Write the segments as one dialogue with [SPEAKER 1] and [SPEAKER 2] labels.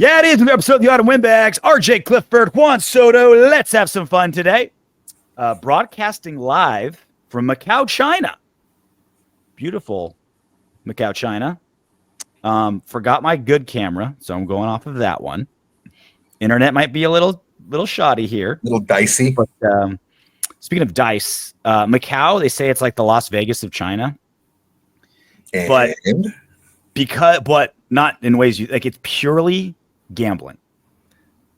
[SPEAKER 1] Yeah, it is an episode of the Autumn Windbags. RJ Clifford, Juan Soto. Let's have some fun today. Broadcasting live from Macau, China. Beautiful Macau, China. Forgot my good camera, so I'm going off of that one. Internet might be a little shoddy here.
[SPEAKER 2] A little dicey.
[SPEAKER 1] But speaking of dice, Macau, they say it's like the Las Vegas of China. But not in ways like it's purely gambling.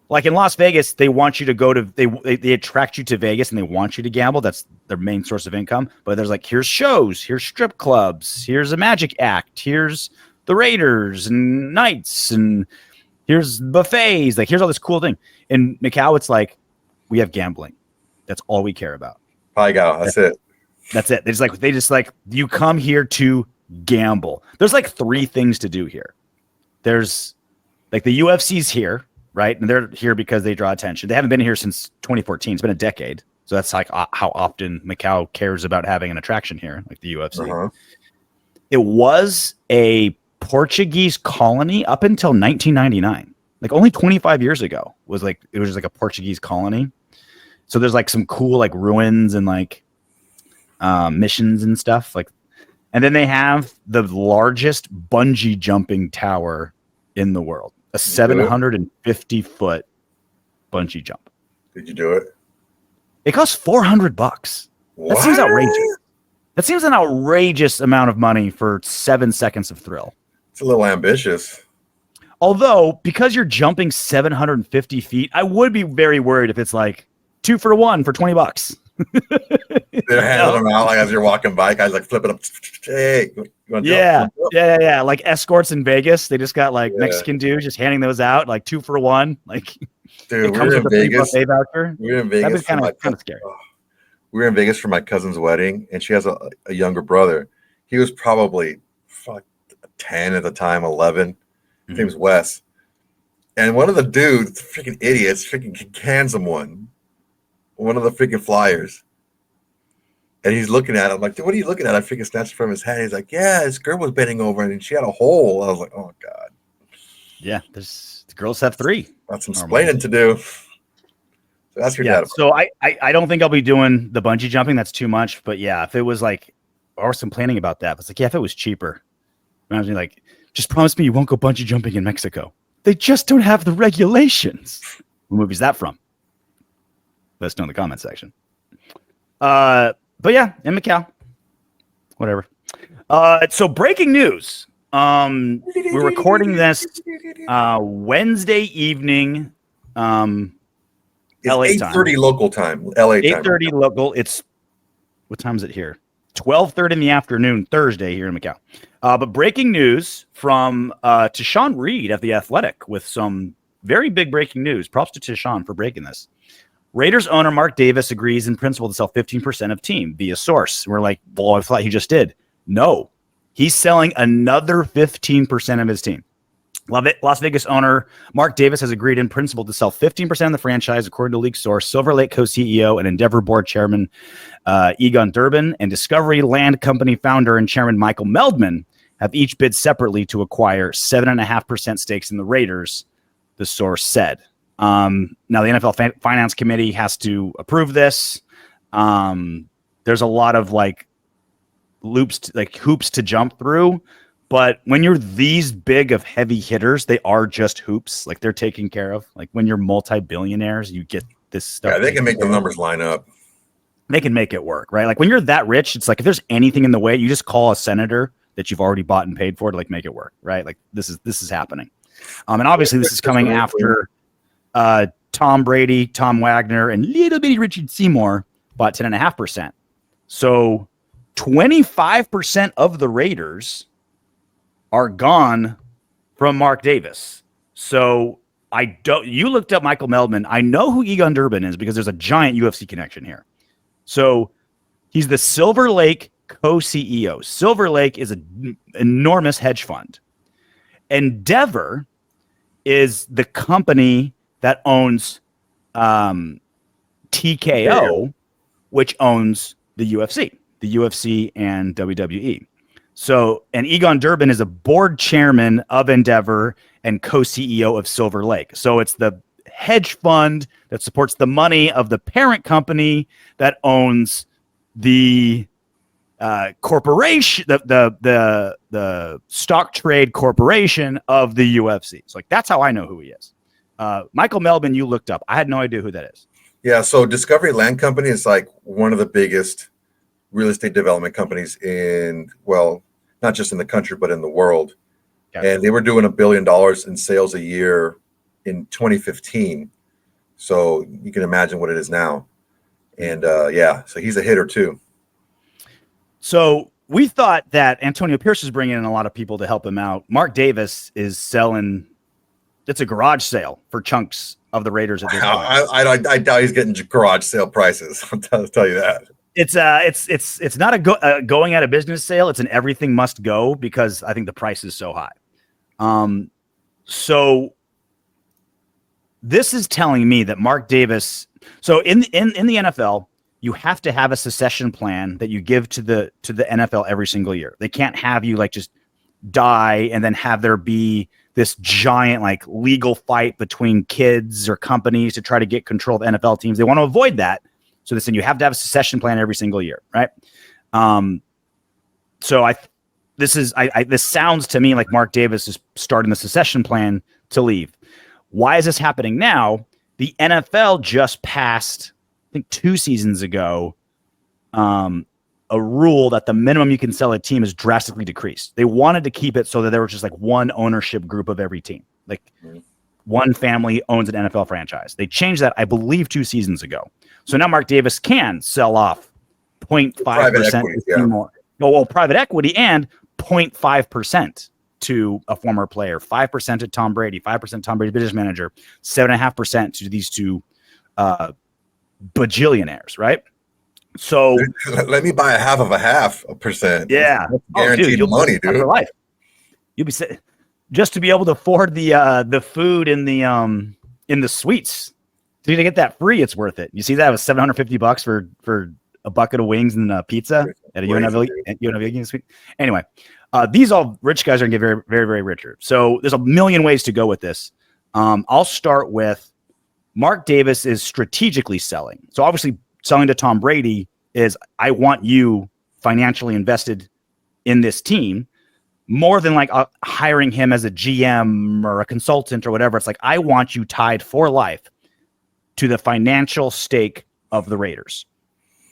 [SPEAKER 1] Like in Las Vegas, they want you to go to they attract you to Vegas and they want you to gamble. That's their main source of income. But there's like, here's shows, here's strip clubs, here's a magic act, here's the Raiders and Knights, and here's buffets. Like, here's all this cool thing. In Macau, it's like, we have gambling. That's all we care about.
[SPEAKER 2] That's it.
[SPEAKER 1] That's it. They just like you come here to gamble. There's like three things to do here. There's like the UFC's here, right? And they're here because they draw attention. They haven't been here since 2014. It's been a decade. So that's like how often Macau cares about having an attraction here, like the UFC. Uh-huh. It was a Portuguese colony up until 1999. Like only 25 years ago it was just like a Portuguese colony. So there's like some cool like ruins and like missions and stuff like. And then they have the largest bungee jumping tower in the world, a 750-foot bungee jump.
[SPEAKER 2] Did you do it?
[SPEAKER 1] It costs $400. What? That seems outrageous. That seems an outrageous amount of money for 7 seconds of thrill.
[SPEAKER 2] It's a little ambitious.
[SPEAKER 1] Although, because you're jumping 750 feet, I would be very worried if it's like 2 for $1 for $20.
[SPEAKER 2] They're handing them out like as you're walking by. Guys like flipping up. Hey,
[SPEAKER 1] yeah. Like escorts in Vegas, they just got like Mexican dudes just handing those out like 2 for $1. Like,
[SPEAKER 2] dude, we were in Vegas.
[SPEAKER 1] We were in Vegas.
[SPEAKER 2] That was kind of scary. We were in Vegas for my cousin's wedding, and she has a younger brother. He was probably 10 at the time, 11. His name was Wes. And one of the dudes, freaking idiots, freaking hands him one of the freaking flyers. And he's looking at it. I'm like, dude, what are you looking at? I freaking snatched it from his hand. He's like, yeah, this girl was bending over and she had a hole. I was like, oh, God.
[SPEAKER 1] Yeah, the girls have 3.
[SPEAKER 2] That's some explaining to do. So that's your dad.
[SPEAKER 1] So I don't think I'll be doing the bungee jumping. That's too much. But yeah, if it was like, I was complaining about that. It's like, yeah, if it was cheaper. I was like, just promise me you won't go bungee jumping in Mexico. They just don't have the regulations. What movie is that from? Let us know in the comment section. But yeah, in Macau. Whatever. So breaking news. We're recording this Wednesday evening.
[SPEAKER 2] It's
[SPEAKER 1] LA
[SPEAKER 2] 8:30 local time. LA time.
[SPEAKER 1] 8:30 local. It's what time is it here? 12:30 in the afternoon, Thursday here in Macau. But breaking news from Tashawn Reed at The Athletic with some very big breaking news. Props to Tashawn for breaking this. Raiders owner Mark Davis agrees in principle to sell 15% of team via source. We're like, well, I thought he just did. No, he's selling another 15% of his team. Las Vegas owner Mark Davis has agreed in principle to sell 15% of the franchise, according to league source. Silver Lake co-CEO and Endeavor board chairman Egon Durbin and Discovery Land Company founder and chairman Michael Meldman have each bid separately to acquire 7.5% stakes in the Raiders, the source said. Now the NFL Finance Committee has to approve this. There's a lot of like hoops to jump through. But when you're these big of heavy hitters, they are just hoops. Like they're taken care of. Like when you're multi-billionaires, you get this stuff.
[SPEAKER 2] Yeah, they can make the numbers line up.
[SPEAKER 1] They can make it work, right? Like when you're that rich, it's like if there's anything in the way, you just call a senator that you've already bought and paid for to like make it work, right? Like this is happening. And obviously this is coming after Tom Brady, Tom Wagner, and little bitty Richard Seymour bought 10.5%. So 25% of the Raiders are gone from Mark Davis. So you looked up Michael Meldman. I know who Egon Durbin is because there's a giant UFC connection here. So he's the Silver Lake co-CEO. Silver Lake is an enormous hedge fund. Endeavor is the company that owns TKO, which owns the UFC and WWE. So, and Egon Durbin is a board chairman of Endeavor and co-CEO of Silver Lake. So it's the hedge fund that supports the money of the parent company that owns the corporation, the stock trade corporation of the UFC. So like that's how I know who he is. Michael Melvin, you looked up. I had no idea who that is.
[SPEAKER 2] Yeah, so Discovery Land Company is like one of the biggest real estate development companies in, well, not just in the country, but in the world. Okay. And they were doing $1 billion in sales a year in 2015. So you can imagine what it is now. And yeah, so he's a hitter too.
[SPEAKER 1] So we thought that Antonio Pierce is bringing in a lot of people to help him out. Mark Davis is selling. It's a garage sale for chunks of the Raiders at this point.
[SPEAKER 2] I doubt he's getting garage sale prices. I'll tell you that.
[SPEAKER 1] It's not a going out of business sale. It's an everything must go because I think the price is so high. So this is telling me that Mark Davis. So in the NFL, you have to have a succession plan that you give to the NFL every single year. They can't have you like just die and then have there be this giant like legal fight between kids or companies to try to get control of NFL teams. They want to avoid that. So you have to have a succession plan every single year, right? So this sounds to me like Mark Davis is starting the succession plan to leave. Why is this happening now? The NFL just passed, I think 2 seasons ago, a rule that the minimum you can sell a team is drastically decreased. They wanted to keep it so that there was just like one ownership group of every team. Like one family owns an NFL franchise. They changed that, I believe, 2 seasons ago. So now Mark Davis can sell off 0.5% more. Well, private equity and 0.5% to a former player, 5% to Tom Brady, 5% Tom Brady business manager, 7.5% to these two bajillionaires, right? So
[SPEAKER 2] let me buy 0.5%.
[SPEAKER 1] Yeah,
[SPEAKER 2] guaranteed money, dude. For life.
[SPEAKER 1] You'll be just to be able to afford the food in the suites. To get that free, it's worth it. You see that was $750 for a bucket of wings and a pizza at a UNLV suite. Anyway, these all rich guys are gonna get very, very, very richer. So there's a million ways to go with this. I'll start with Mark Davis is strategically selling. So obviously selling to Tom Brady is I want you financially invested in this team more than like hiring him as a GM or a consultant or whatever. It's like I want you tied for life to the financial stake of the Raiders.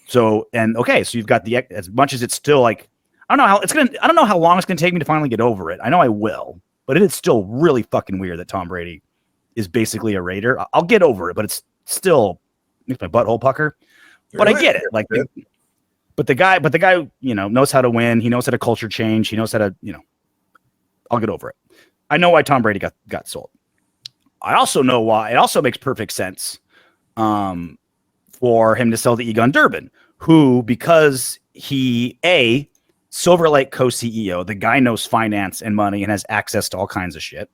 [SPEAKER 1] So you've got as much as it's still like I don't know how long it's gonna take me to finally get over it. I know I will, but it is still really fucking weird that Tom Brady is basically a Raider. I'll get over it, but it's still makes my butthole pucker. But I get it. Like, but the guy, knows how to win. He knows how to culture change. He knows how to, I'll get over it. I know why Tom Brady got sold. I also know why it also makes perfect sense for him to sell to Egon Durbin, who, because he, Silver Lake co-CEO, the guy knows finance and money and has access to all kinds of shit.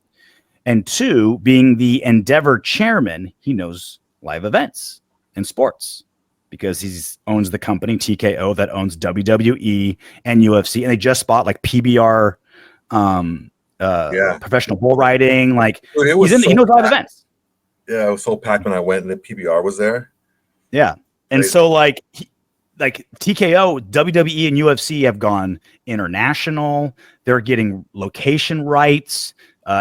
[SPEAKER 1] And 2, being the Endeavor chairman, he knows live events and sports. Because he owns the company TKO that owns WWE and UFC, and they just bought like PBR, professional bull riding. Like dude, he knows all the events.
[SPEAKER 2] Yeah, it was so packed when I went, and the PBR was there.
[SPEAKER 1] Yeah, and so like TKO, WWE, and UFC have gone international. They're getting location rights,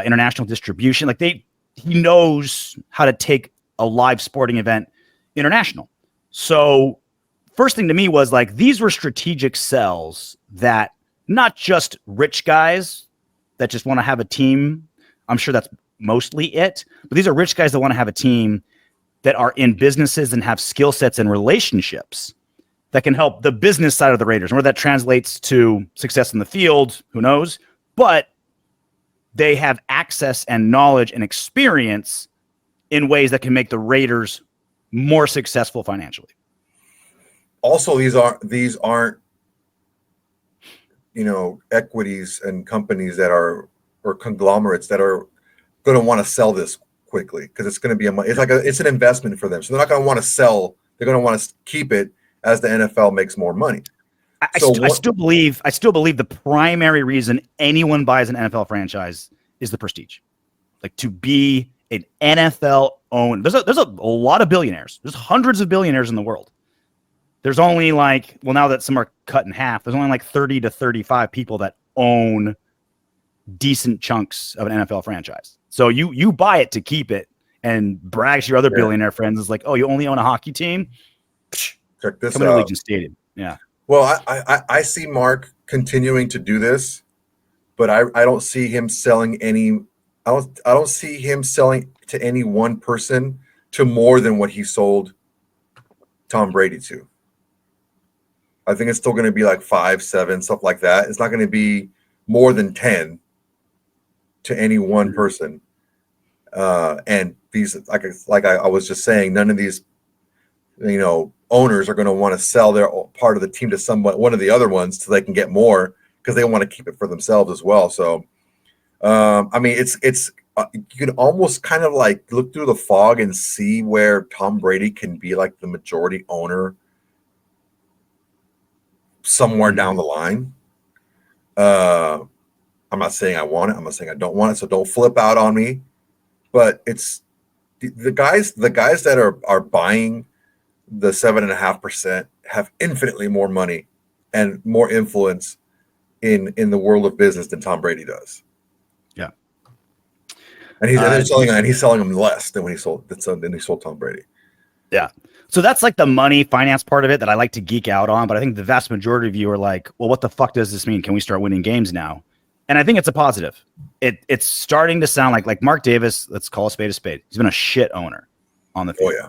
[SPEAKER 1] international distribution. Like he knows how to take a live sporting event international. So first thing to me was like, these were strategic sells that not just rich guys that just want to have a team. I'm sure that's mostly it, but these are rich guys that want to have a team that are in businesses and have skill sets and relationships that can help the business side of the Raiders. And where that translates to success in the field, who knows? But they have access and knowledge and experience in ways that can make the Raiders more successful financially.
[SPEAKER 2] Also, these aren't equities and companies that are or conglomerates that are going to want to sell this quickly because it's going to be it's an investment for them. So they're not going to want to sell. They're going to want to keep it as the NFL makes more money.
[SPEAKER 1] I still believe the primary reason anyone buys an NFL franchise is the prestige. Like to be an NFL owned. There's a lot of billionaires. There's hundreds of billionaires in the world. There's only now that some are cut in half, there's only 30 to 35 people that own decent chunks of an NFL franchise. So you buy it to keep it and brag to your other billionaire friends. It's like, oh, you only own a hockey team?
[SPEAKER 2] Check this
[SPEAKER 1] out. Come to Allegiant Stadium. Yeah.
[SPEAKER 2] Well, I see Mark continuing to do this, but I don't see him selling any. I don't see him selling to any one person to more than what he sold Tom Brady to. I think it's still going to be 5, 7, stuff like that. It's not going to be more than 10 to any one person. And these, like I was just saying, none of these, owners are going to want to sell their part of the team to one of the other ones so they can get more because they want to keep it for themselves as well. So, it's you can almost kind of look through the fog and see where Tom Brady can be the majority owner somewhere down the line. I'm not saying I want it. I'm not saying I don't want it. So don't flip out on me. But it's the guys that are buying the 7.5% have infinitely more money and more influence in the world of business than Tom Brady does.
[SPEAKER 1] Yeah.
[SPEAKER 2] And he's selling them less than when he sold Tom Brady.
[SPEAKER 1] Yeah. So that's the money finance part of it that I like to geek out on. But I think the vast majority of you are like, well, what the fuck does this mean? Can we start winning games now? And I think it's a positive. It's starting to sound like Mark Davis, let's call a spade a spade. He's been a shit owner on the field.
[SPEAKER 2] Oh,
[SPEAKER 1] yeah.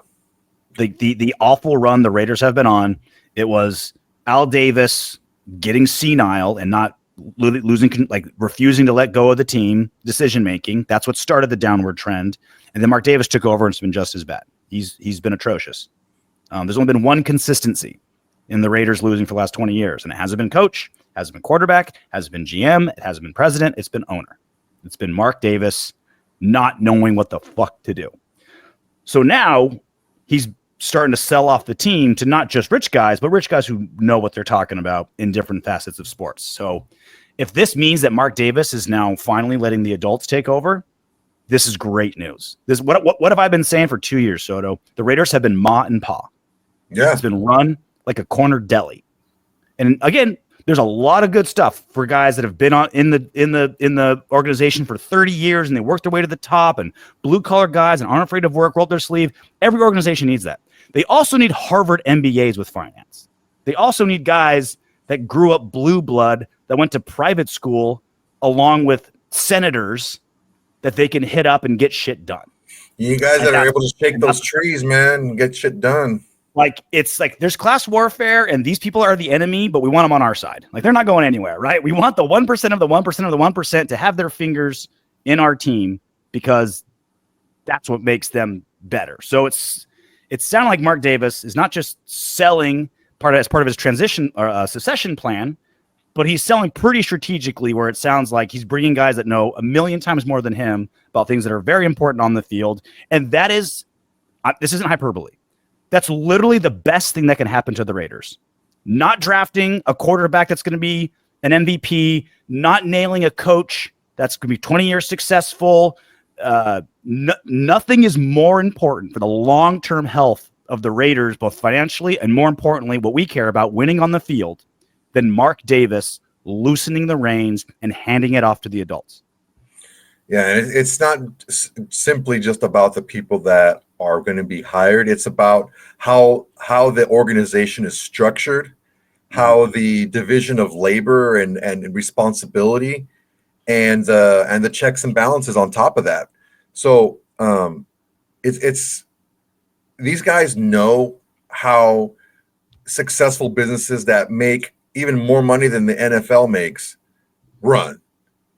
[SPEAKER 1] The awful run the Raiders have been on, it was Al Davis getting senile and not losing, refusing to let go of the team, decision-making. That's what started the downward trend. And then Mark Davis took over and it's been just as bad. He's been atrocious. There's only been one consistency in the Raiders losing for the last 20 years, and it hasn't been coach, hasn't been quarterback, hasn't been GM, it hasn't been president, it's been owner. It's been Mark Davis not knowing what the fuck to do. So now he's starting to sell off the team to not just rich guys, but rich guys who know what they're talking about in different facets of sports. So if this means that Mark Davis is now finally letting the adults take over, this is great news. What have I been saying for 2 years, Soto? The Raiders have been ma and pa.
[SPEAKER 2] Yeah.
[SPEAKER 1] It's been run like a corner deli. And again, there's a lot of good stuff for guys that have been in the organization for 30 years and they worked their way to the top, and blue collar guys and aren't afraid of work, roll up their sleeve. Every organization needs that. They also need Harvard MBAs with finance. They also need guys that grew up blue blood, that went to private school, along with senators that they can hit up and get shit done.
[SPEAKER 2] You guys that are able to shake those trees, man, and get shit done.
[SPEAKER 1] It's there's class warfare and these people are the enemy, but we want them on our side. They're not going anywhere, right? We want the 1% of the 1% of the 1% to have their fingers in our team because that's what makes them better. So it's sounding like Mark Davis is not just selling as part of his transition or succession plan, but he's selling pretty strategically, where it sounds like he's bringing guys that know a million times more than him about things that are very important on the field. And that is, this isn't hyperbole. That's literally the best thing that can happen to the Raiders. Not drafting a quarterback that's going to be an MVP, not nailing a coach that's going to be 20 years successful. Nothing is more important for the long-term health of the Raiders, both financially and, more importantly, what we care about, winning on the field, than Mark Davis loosening the reins and handing it off to the adults.
[SPEAKER 2] Yeah, and it's not simply just about the people that are going to be hired. It's about how the organization is structured, how the division of labor and responsibility, and the checks and balances on top of that. So it's these guys know how successful businesses that make even more money than the NFL makes run,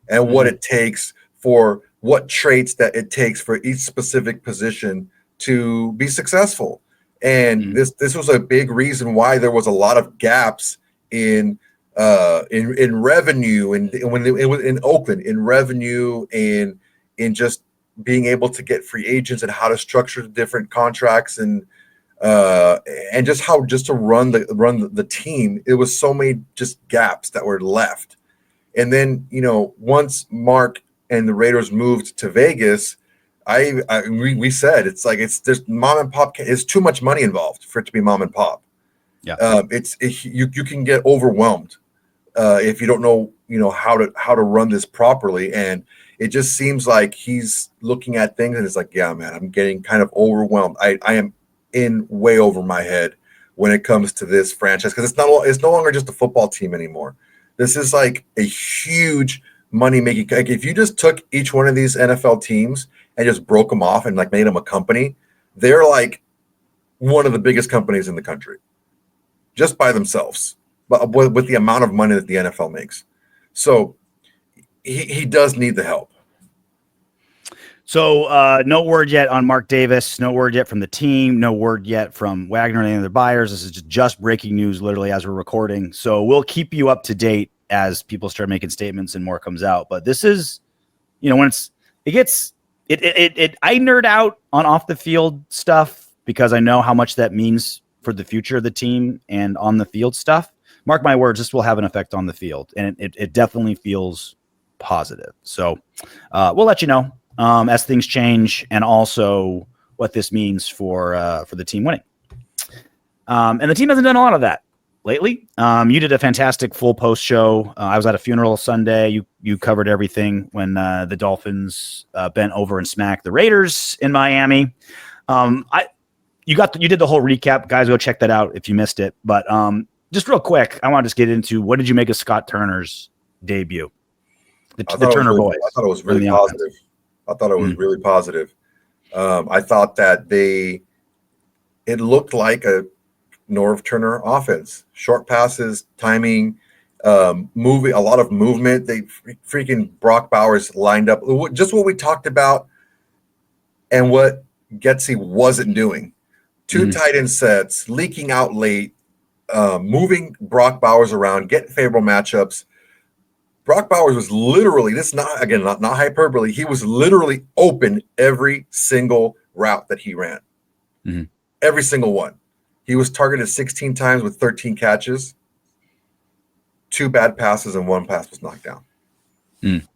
[SPEAKER 2] and what it takes for what traits that it takes for each specific position to be successful. And this was a big reason why there was a lot of gaps in revenue, and when it was in Oakland, in revenue, in just being able to get free agents and how to structure different contracts and and just to run the team. It was so many just gaps that were left. And then, once Mark and the Raiders moved to Vegas, we said there's mom and pop. It's too much money involved for it to be mom and pop.
[SPEAKER 1] Yeah.
[SPEAKER 2] You can get overwhelmed if you don't know how to run this properly. And it just seems like he's looking at things and it's like, yeah, man, I'm getting kind of overwhelmed. I am in way over my head when it comes to this franchise, because it's no longer just a football team anymore. This is like a huge money making. Like, if you just took each one of these NFL teams and just broke them off and like made them a company, they're like one of the biggest companies in the country just by themselves, but with the amount of money that the NFL makes. So he does need the help.
[SPEAKER 1] So no word yet on Mark Davis, no word yet from the team, no word yet from Wagner and any other buyers. This is just breaking news literally as we're recording. So we'll keep you up to date as people start making statements and more comes out. But this is, when I nerd out on off the field stuff because I know how much that means for the future of the team and on the field stuff. Mark my words, this will have an effect on the field, and it definitely feels positive. So we'll let you know as things change, and also what this means for the team winning. And the team hasn't done a lot of that lately. You did a fantastic full post show. I was at a funeral Sunday. You covered everything when the Dolphins bent over and smacked the Raiders in Miami. You did the whole recap, guys. Go check that out if you missed it. But just real quick, I want to just get into, what did you make of Scott Turner's debut? The Turner boys.
[SPEAKER 2] I thought it was really positive. I thought it was really positive. I thought that it looked like a Norv Turner offense. Short passes, timing, moving, a lot of movement. They freaking Brock Bowers lined up just what we talked about and what Getsy wasn't doing. Two tight end sets, leaking out late, moving Brock Bowers around, getting favorable matchups. Brock Bowers was literally, this is not hyperbole, he was literally open every single route that he ran. Mm-hmm. Every single one. He was targeted 16 times with 13 catches, 2 bad passes, and 1 pass was knocked down. Dude,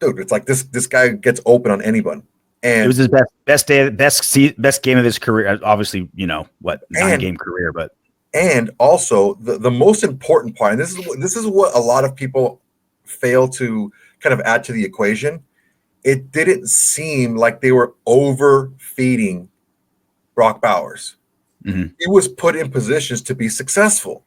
[SPEAKER 2] it's like this guy gets open on anyone. And
[SPEAKER 1] it was his best game of his career. Obviously, 9-game career, but
[SPEAKER 2] and also the most important part, and this is what a lot of people fail to kind of add to the equation. It didn't seem like they were overfeeding Brock Bowers. Mm-hmm. He was put in positions to be successful.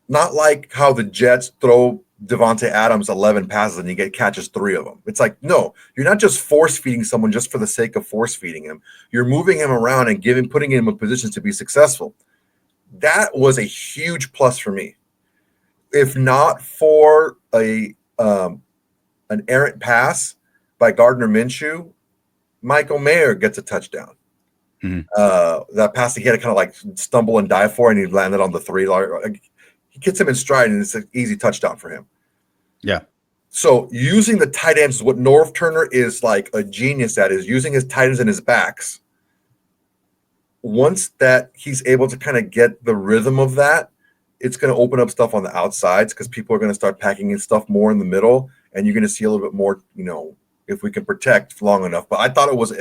[SPEAKER 2] Not like how the Jets throw Devontae Adams 11 passes and you catches 3 of them. It's like, no, you're not just force feeding someone just for the sake of force feeding him. You're moving him around and putting him in positions to be successful. That was a huge plus for me. If not for an errant pass by Gardner Minshew, Michael Mayer gets a touchdown. Mm-hmm. That pass he had to kind of like stumble and dive for, and he landed on the 3. He gets him in stride, and it's an easy touchdown for him.
[SPEAKER 1] Yeah.
[SPEAKER 2] So using the tight ends is what Norv Turner is like a genius at, is using his tight ends and his backs. Once that he's able to kind of get the rhythm of that, it's going to open up stuff on the outsides because people are going to start packing in stuff more in the middle, and you're going to see a little bit more, if we can protect long enough. But I thought it was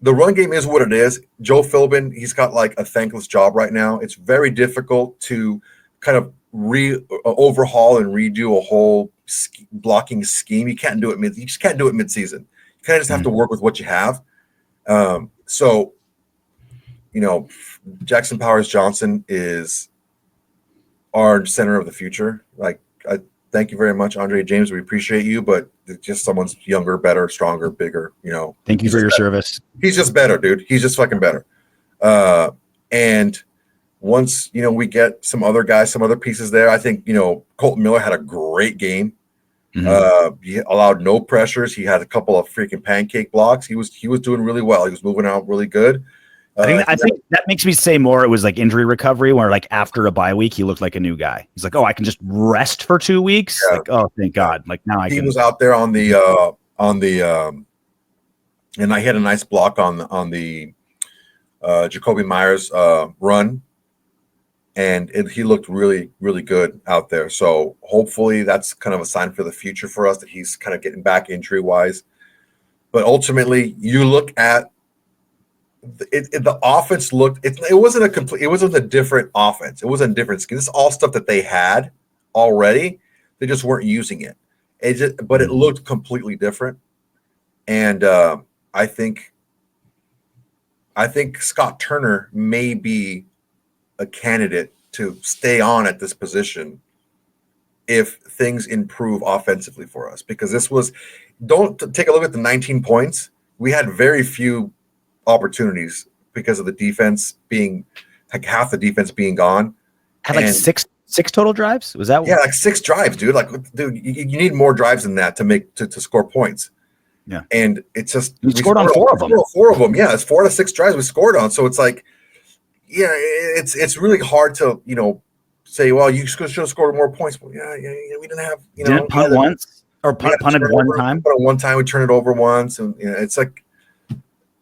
[SPEAKER 2] the run game is what it is. Joe Philbin, he's got like a thankless job right now. It's very difficult to kind of overhaul and redo a whole blocking scheme. You can't do it you just can't do it mid-season. You kind of just have to work with what you have. So, Jackson Powers Johnson is our center of the future. Like, thank you very much, Andre James. We appreciate you, but just someone's younger, better, stronger, bigger,
[SPEAKER 1] Thank you for your service.
[SPEAKER 2] He's just better, dude. He's just fucking better. And once, we get some other guys, some other pieces there, I think, Colton Miller had a great game. Mm-hmm. He allowed no pressures. He had a couple of freaking pancake blocks. He was doing really well. He was moving out really good.
[SPEAKER 1] I think that makes me say more. It was like injury recovery, where like after a bye week, he looked like a new guy. He's like, oh, I can just rest for 2 weeks. Yeah. Like, oh, thank God. Like now
[SPEAKER 2] he was out there on the and I had a nice block on the Jacoby Myers run, and he looked really, really good out there. So hopefully that's kind of a sign for the future for us that he's kind of getting back injury wise. But ultimately, you look at the offense looked. It wasn't a complete. It wasn't a different offense. It wasn't a different scheme. This is all stuff that they had already. They just weren't using it. But it looked completely different. And I think Scott Turner may be a candidate to stay on at this position if things improve offensively for us. Because don't take a look at the 19 points. We had very few opportunities because of the defense being like half the defense being gone.
[SPEAKER 1] Had like six total drives. Was that?
[SPEAKER 2] Yeah, like 6 drives, dude. Like, dude, you need more drives than that to score points.
[SPEAKER 1] Yeah,
[SPEAKER 2] and it's just
[SPEAKER 1] we scored on 4 of them.
[SPEAKER 2] 4 of them, yeah. It's 4 to 6 drives we scored on. So it's like, yeah, it's really hard to say, well, you should have scored more points. Well, yeah, we didn't have
[SPEAKER 1] didn't punt once or punted one time.
[SPEAKER 2] But one time we turned it over once, and it's like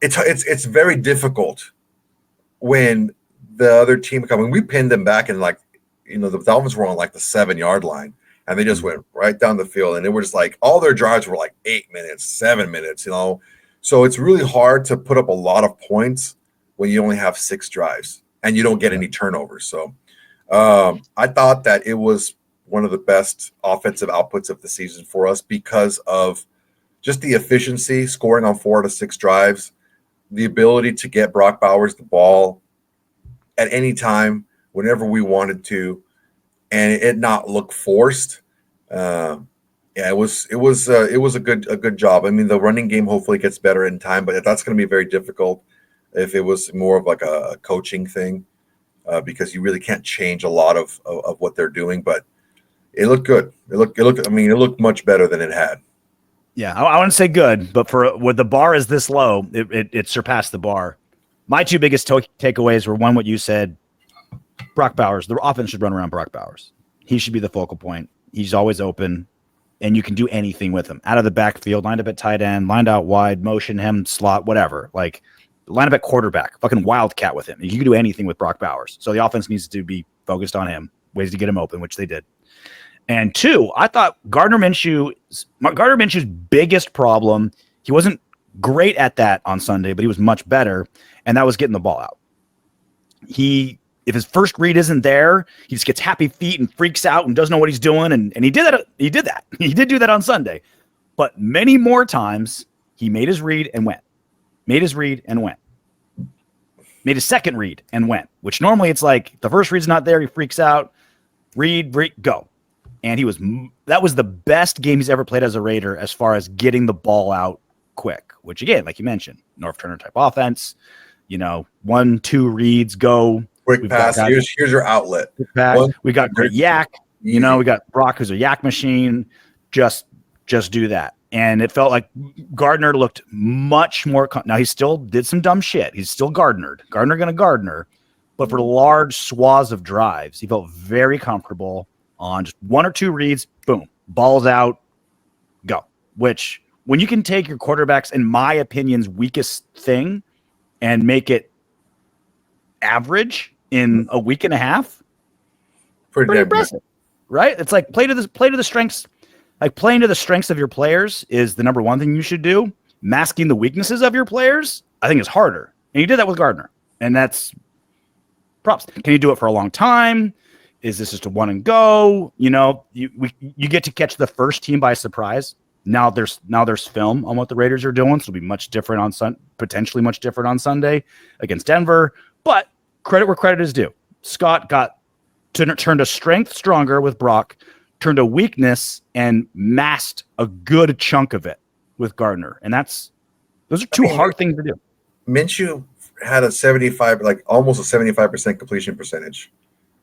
[SPEAKER 2] it's very difficult when the other team coming. We pinned them back and the Dolphins were on like the 7-yard line. And they just went right down the field. And it was like all their drives were like 8 minutes, 7 minutes, So it's really hard to put up a lot of points when you only have 6 drives and you don't get any turnovers. So I thought that it was one of the best offensive outputs of the season for us because of just the efficiency, scoring on 4 to 6 drives, the ability to get Brock Bowers the ball at any time, whenever we wanted to, and it not look forced. It was a good job. I mean, the running game hopefully gets better in time, but that's going to be very difficult if it was more of like a coaching thing, because you really can't change a lot of what they're doing. But it looked good. It looked much better than it had.
[SPEAKER 1] Yeah, I wouldn't say good, but when the bar is this low, it surpassed the bar. My 2 biggest takeaways were, one, what you said. Brock Bowers, the offense should run around Brock Bowers. He should be the focal point. He's always open, and you can do anything with him. Out of the backfield, lined up at tight end, lined out wide, motion him, slot, whatever. Like, line up at quarterback, fucking wildcat with him. You can do anything with Brock Bowers. So the offense needs to be focused on him, ways to get him open, which they did. And 2, I thought Gardner Minshew's biggest problem, he wasn't great at that on Sunday, but he was much better, and that was getting the ball out. If his first read isn't there, he just gets happy feet and freaks out and doesn't know what he's doing. And he did that. He did do that on Sunday. But many more times, he made his read and went. Made his read and went. Made his second read and went. Which normally it's like the first read's not there. He freaks out. Read, go. And that was the best game he's ever played as a Raider as far as getting the ball out quick. Which, again, like you mentioned, Norv Turner type offense. 1, 2 reads, go.
[SPEAKER 2] Quick pass. Here's your outlet.
[SPEAKER 1] We got great yak. We got Brock, who's a yak machine. Just do that. And it felt like Gardner looked much more. Now, he still did some dumb shit. He's still Gardner gonna Gardner. But for large swaths of drives, he felt very comfortable on just 1 or 2 reads. Boom, balls out, go. Which, when you can take your quarterback's, in my opinion's weakest thing, and make it average in a week and a half, pretty impressive, right? It's like play to the strengths. Like, playing to the strengths of your players is the number one thing you should do. Masking the weaknesses of your players, I think, is harder. And you did that with Gardner, and that's props. Can you do it for a long time? Is this just a one and go? You get to catch the first team by surprise. Now there's film on what the Raiders are doing, so it'll be much different potentially much different on Sunday against Denver. But credit where credit is due. Scott turned a strength stronger with Brock, turned a weakness and masked a good chunk of it with Gardner. And those are 2 hard things to do.
[SPEAKER 2] Minshew had almost a 75% completion percentage.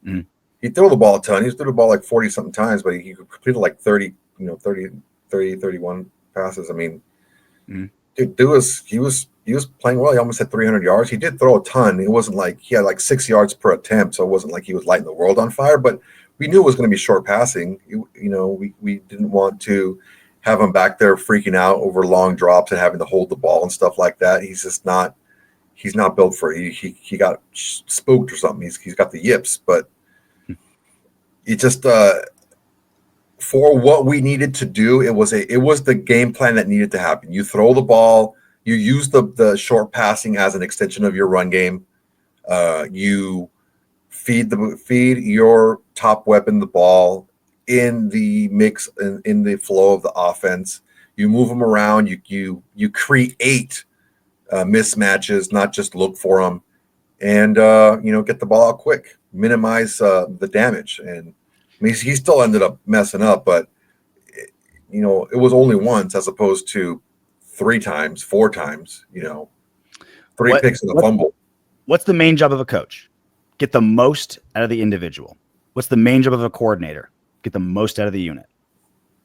[SPEAKER 1] Mm.
[SPEAKER 2] He threw the ball a ton. He threw the ball like 40 something times, but he completed like 31 passes. I mean, dude, he was playing well. He almost had 300 yards. He did throw a ton. It wasn't like he had like 6 yards per attempt, so it wasn't like he was lighting the world on fire. But we knew it was going to be short passing. We didn't want to have him back there freaking out over long drops and having to hold the ball and stuff like that. He's just not he's not built for it. He got spooked or something. He's got the yips, but it just for what we needed to do, it was the game plan that needed to happen. You throw the ball, you use the short passing as an extension of your run game. You feed your top weapon the ball in the mix in the flow of the offense. You move them around. You create mismatches, not just look for them, and get the ball out quick, minimize the damage. And I mean, he still ended up messing up, but it was only once as opposed to 3 times, 4 times. 3 picks and a fumble.
[SPEAKER 1] What's the main job of a coach? Get the most out of the individual. What's the main job of a coordinator? Get the most out of the unit.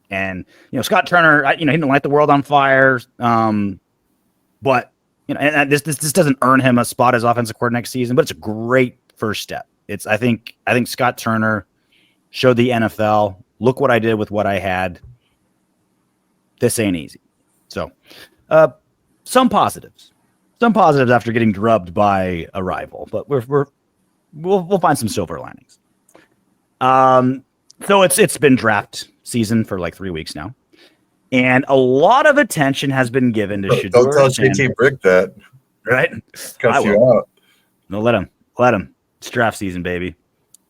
[SPEAKER 1] And Scott Turner, he didn't light the world on fire, but and this doesn't earn him a spot as offensive coordinator next season. But it's a great first step. I think Scott Turner showed the NFL, look what I did with what I had. This ain't easy. So, some positives after getting drubbed by a rival, but we'll find some silver linings. So it's been draft season for like 3 weeks now, and a lot of attention has been given to Shedeur.
[SPEAKER 2] Don't tell JT Brick that,
[SPEAKER 1] right?
[SPEAKER 2] Cuts you out.
[SPEAKER 1] No, let him. It's draft season, baby.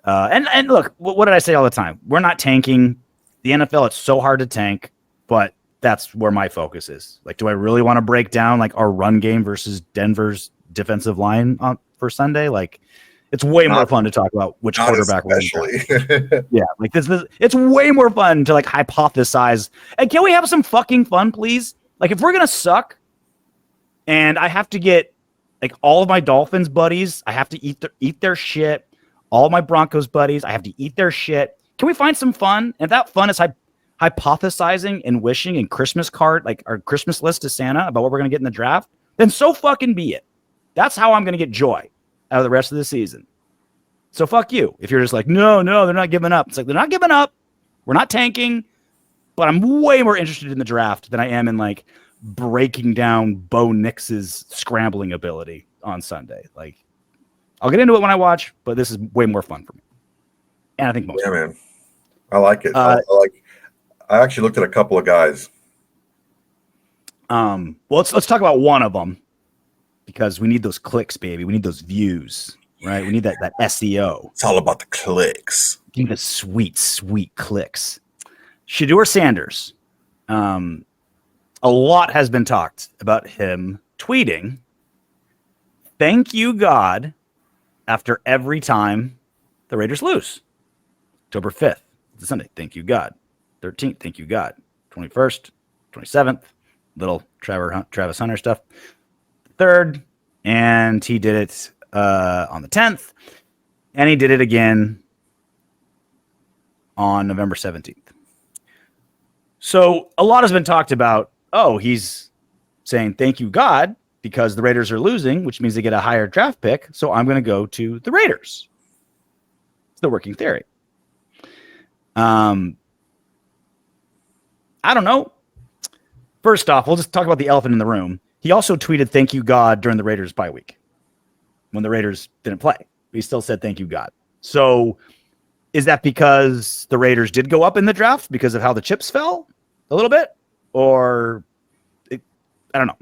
[SPEAKER 1] And look, what did I say all the time? We're not tanking. The NFL, it's so hard to tank, but that's where my focus is. Like, do I really want to break down like our run game versus Denver's defensive line for Sunday? Like, it's way more fun to talk about which quarterback we're
[SPEAKER 2] especially.
[SPEAKER 1] Yeah, like this. It's way more fun to like hypothesize. And can we have some fucking fun, please? Like, if we're gonna suck, and I have to get like all of my Dolphins buddies, I have to eat their shit. All my Broncos buddies, I have to eat their shit. Can we find some fun? And that fun is hypothesizing and wishing and Christmas card, like our Christmas list to Santa about what we're going to get in the draft. Then so fucking be it. That's how I'm going to get joy out of the rest of the season. So fuck you. If you're just like, no, they're not giving up. It's like, they're not giving up. We're not tanking. But I'm way more interested in the draft than I am in like breaking down Bo Nix's scrambling ability on Sunday. Like, I'll get into it when I watch, but this is way more fun for me. And I think most.
[SPEAKER 2] Yeah, man. I like it. I actually looked at a couple of guys.
[SPEAKER 1] Well, let's talk about one of them because we need those clicks, baby. We need those views, right? We need that SEO.
[SPEAKER 2] It's all about the clicks.
[SPEAKER 1] We need the sweet clicks. Shedeur Sanders. A lot has been talked about him tweeting, "Thank you, God," after every time the Raiders lose. October 5th, it's a Sunday. Thank you, God. 13th, thank you, God. 21st, 27th, little Travis Hunter stuff. 3rd, and he did it on the 10th, and he did it again on November 17th. So a lot has been talked about, he's saying thank you, God, because the Raiders are losing, which means they get a higher draft pick, so I'm going to go to the Raiders. It's the working theory. I don't know. First off, we'll just talk about the elephant in the room. He also tweeted thank you, God, during the Raiders bye week when the Raiders didn't play. He still said thank you, God. So is that because the Raiders did go up in the draft because of how the chips fell a little bit? Or I don't know.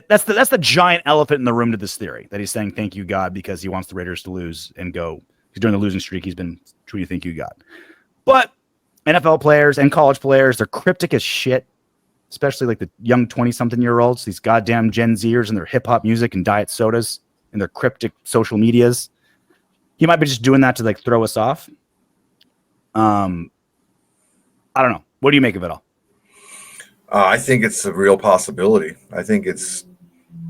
[SPEAKER 1] That's the giant elephant in the room to this theory that he's saying thank you, God, because he wants the Raiders to lose and go. He's during the losing streak. He's been tweeting thank you, God. But NFL players and college players, they're cryptic as shit, especially like the young 20-something-year-olds, these goddamn Gen Zers and their hip-hop music and diet sodas and their cryptic social medias. He might be just doing that to like throw us off. I don't know. What do you make of it all?
[SPEAKER 2] I think it's a real possibility. I think it's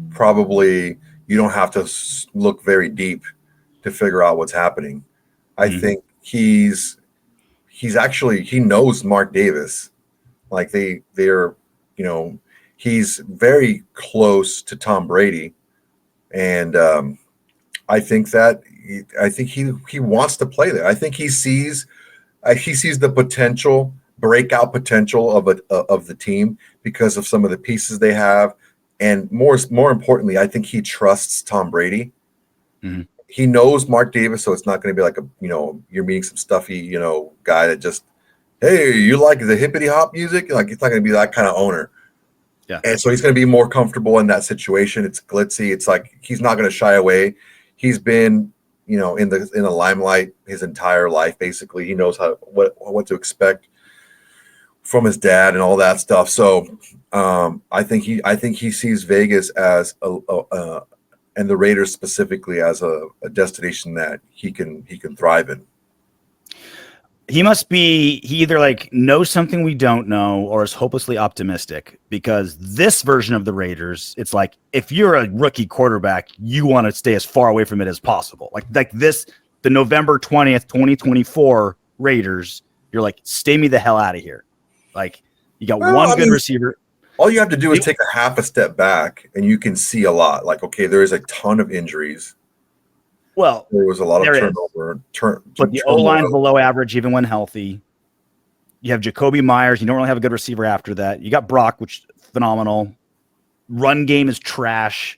[SPEAKER 2] probably you don't have to look very deep to figure out what's happening. I think he's actually, he knows Mark Davis. Like they're, he's very close to Tom Brady. And I think he wants to play there. I think he sees the breakout potential of the team because of some of the pieces they have. And more importantly, I think he trusts Tom Brady.
[SPEAKER 1] Mm-hmm.
[SPEAKER 2] He knows Mark Davis, so it's not going to be like you're meeting some stuffy, guy that just, hey, you like the hippity hop music? Like, it's not going to be that kind of owner.
[SPEAKER 1] Yeah.
[SPEAKER 2] And so he's going to be more comfortable in that situation. It's glitzy. It's like he's not going to shy away. He's been, in the limelight his entire life. Basically, he knows what to expect from his dad and all that stuff. So I think he sees Vegas as and the Raiders specifically as a destination that he can thrive in.
[SPEAKER 1] He either like knows something we don't know or is hopelessly optimistic, because this version of the Raiders, it's like, if you're a rookie quarterback, you want to stay as far away from it as possible. Like this, the November 20th, 2024 Raiders, you're like, stay me the hell out of here. Like, you got one good receiver.
[SPEAKER 2] All you have to do is take a half a step back and you can see a lot. Like, okay, there is a ton of injuries.
[SPEAKER 1] Well,
[SPEAKER 2] there was a lot of turnover.
[SPEAKER 1] But the O-line's below average even when healthy. You have Jacoby Myers. You don't really have a good receiver after that. You got Brock, which is phenomenal. Run game is trash.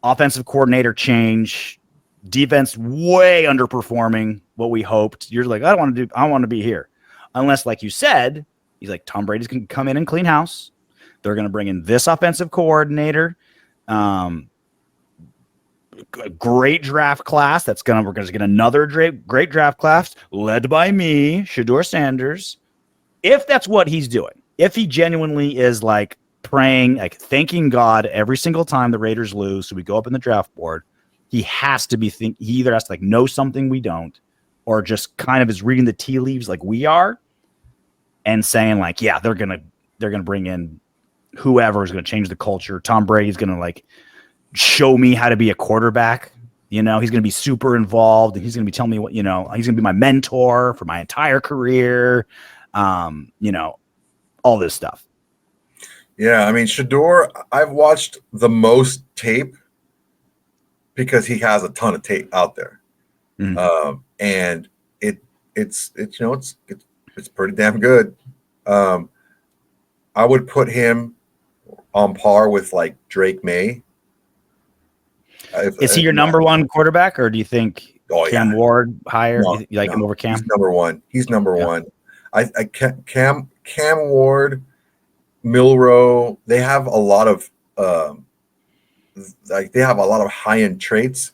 [SPEAKER 1] Offensive coordinator change. Defense way underperforming what we hoped. You're like, I want to be here. Unless, like you said, he's like, Tom Brady's going to come in and clean house. They're going to bring in this offensive coordinator. Great draft class. We're going to get another great draft class led by me, Shedeur Sanders. If that's what he's doing, if he genuinely is like praying, like thanking God every single time the Raiders lose, so we go up in the draft board, he has to be he either has to like know something we don't, or just kind of is reading the tea leaves like we are, and saying like, yeah, they're gonna bring in whoever is going to change the culture. Tom Brady's going to like show me how to be a quarterback. He's going to be super involved, and he's going to be telling me what, he's going to be my mentor for my entire career. All this stuff.
[SPEAKER 2] Yeah. I mean, Shedeur, I've watched the most tape because he has a ton of tape out there. Mm-hmm. And it's pretty damn good. I would put him on par with like Drake May.
[SPEAKER 1] Is he your number one quarterback, or do you think Cam Ward higher? No, you like him over Cam?
[SPEAKER 2] He's number one. Cam Ward, Milroe, they have a lot of high-end traits.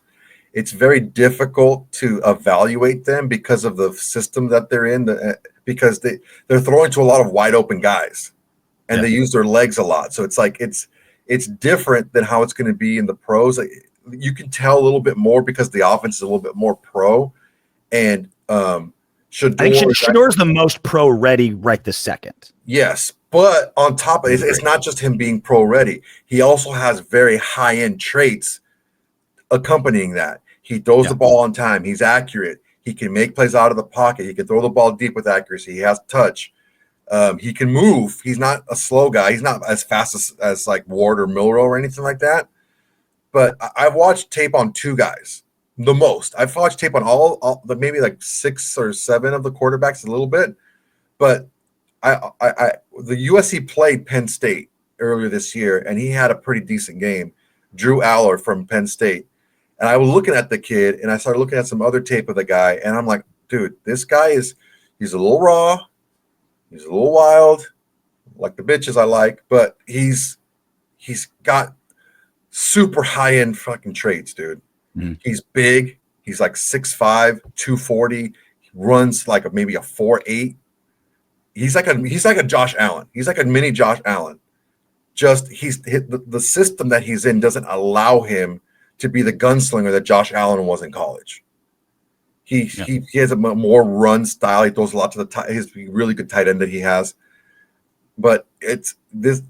[SPEAKER 2] It's very difficult to evaluate them because of the system that they're in, because they're throwing to a lot of wide open guys, and they use their legs a lot. So it's like it's different than how it's going to be in the pros. Like, you can tell a little bit more because the offense is a little bit more pro, and
[SPEAKER 1] Shedeur's the most pro ready right this second.
[SPEAKER 2] Yes, but on top of it, it's not just him being pro ready. He also has very high end traits accompanying that. He throws the ball on time. He's accurate. He can make plays out of the pocket. He can throw the ball deep with accuracy. He has touch. He can move. He's not a slow guy. He's not as fast as like Ward or Milroe or anything like that. But I've watched tape on two guys the most. I've watched tape on all maybe like 6 or 7 of the quarterbacks a little bit. But the USC played Penn State earlier this year, and he had a pretty decent game. Drew Aller from Penn State. And I was looking at the kid, and I started looking at some other tape of the guy, and I'm like, dude, this guy he's a little raw. He's a little wild, like the bitches I like, but he's got super high-end fucking traits, dude. Mm. He's big. He's like 6'5", 240. He runs like maybe a 4.8. He's like a Josh Allen. He's like a mini Josh Allen. Just the system that he's in doesn't allow him to be the gunslinger that Josh Allen was in college. He has a more run style. He throws a lot to the tight. He's a really good tight end that he has. But it's this.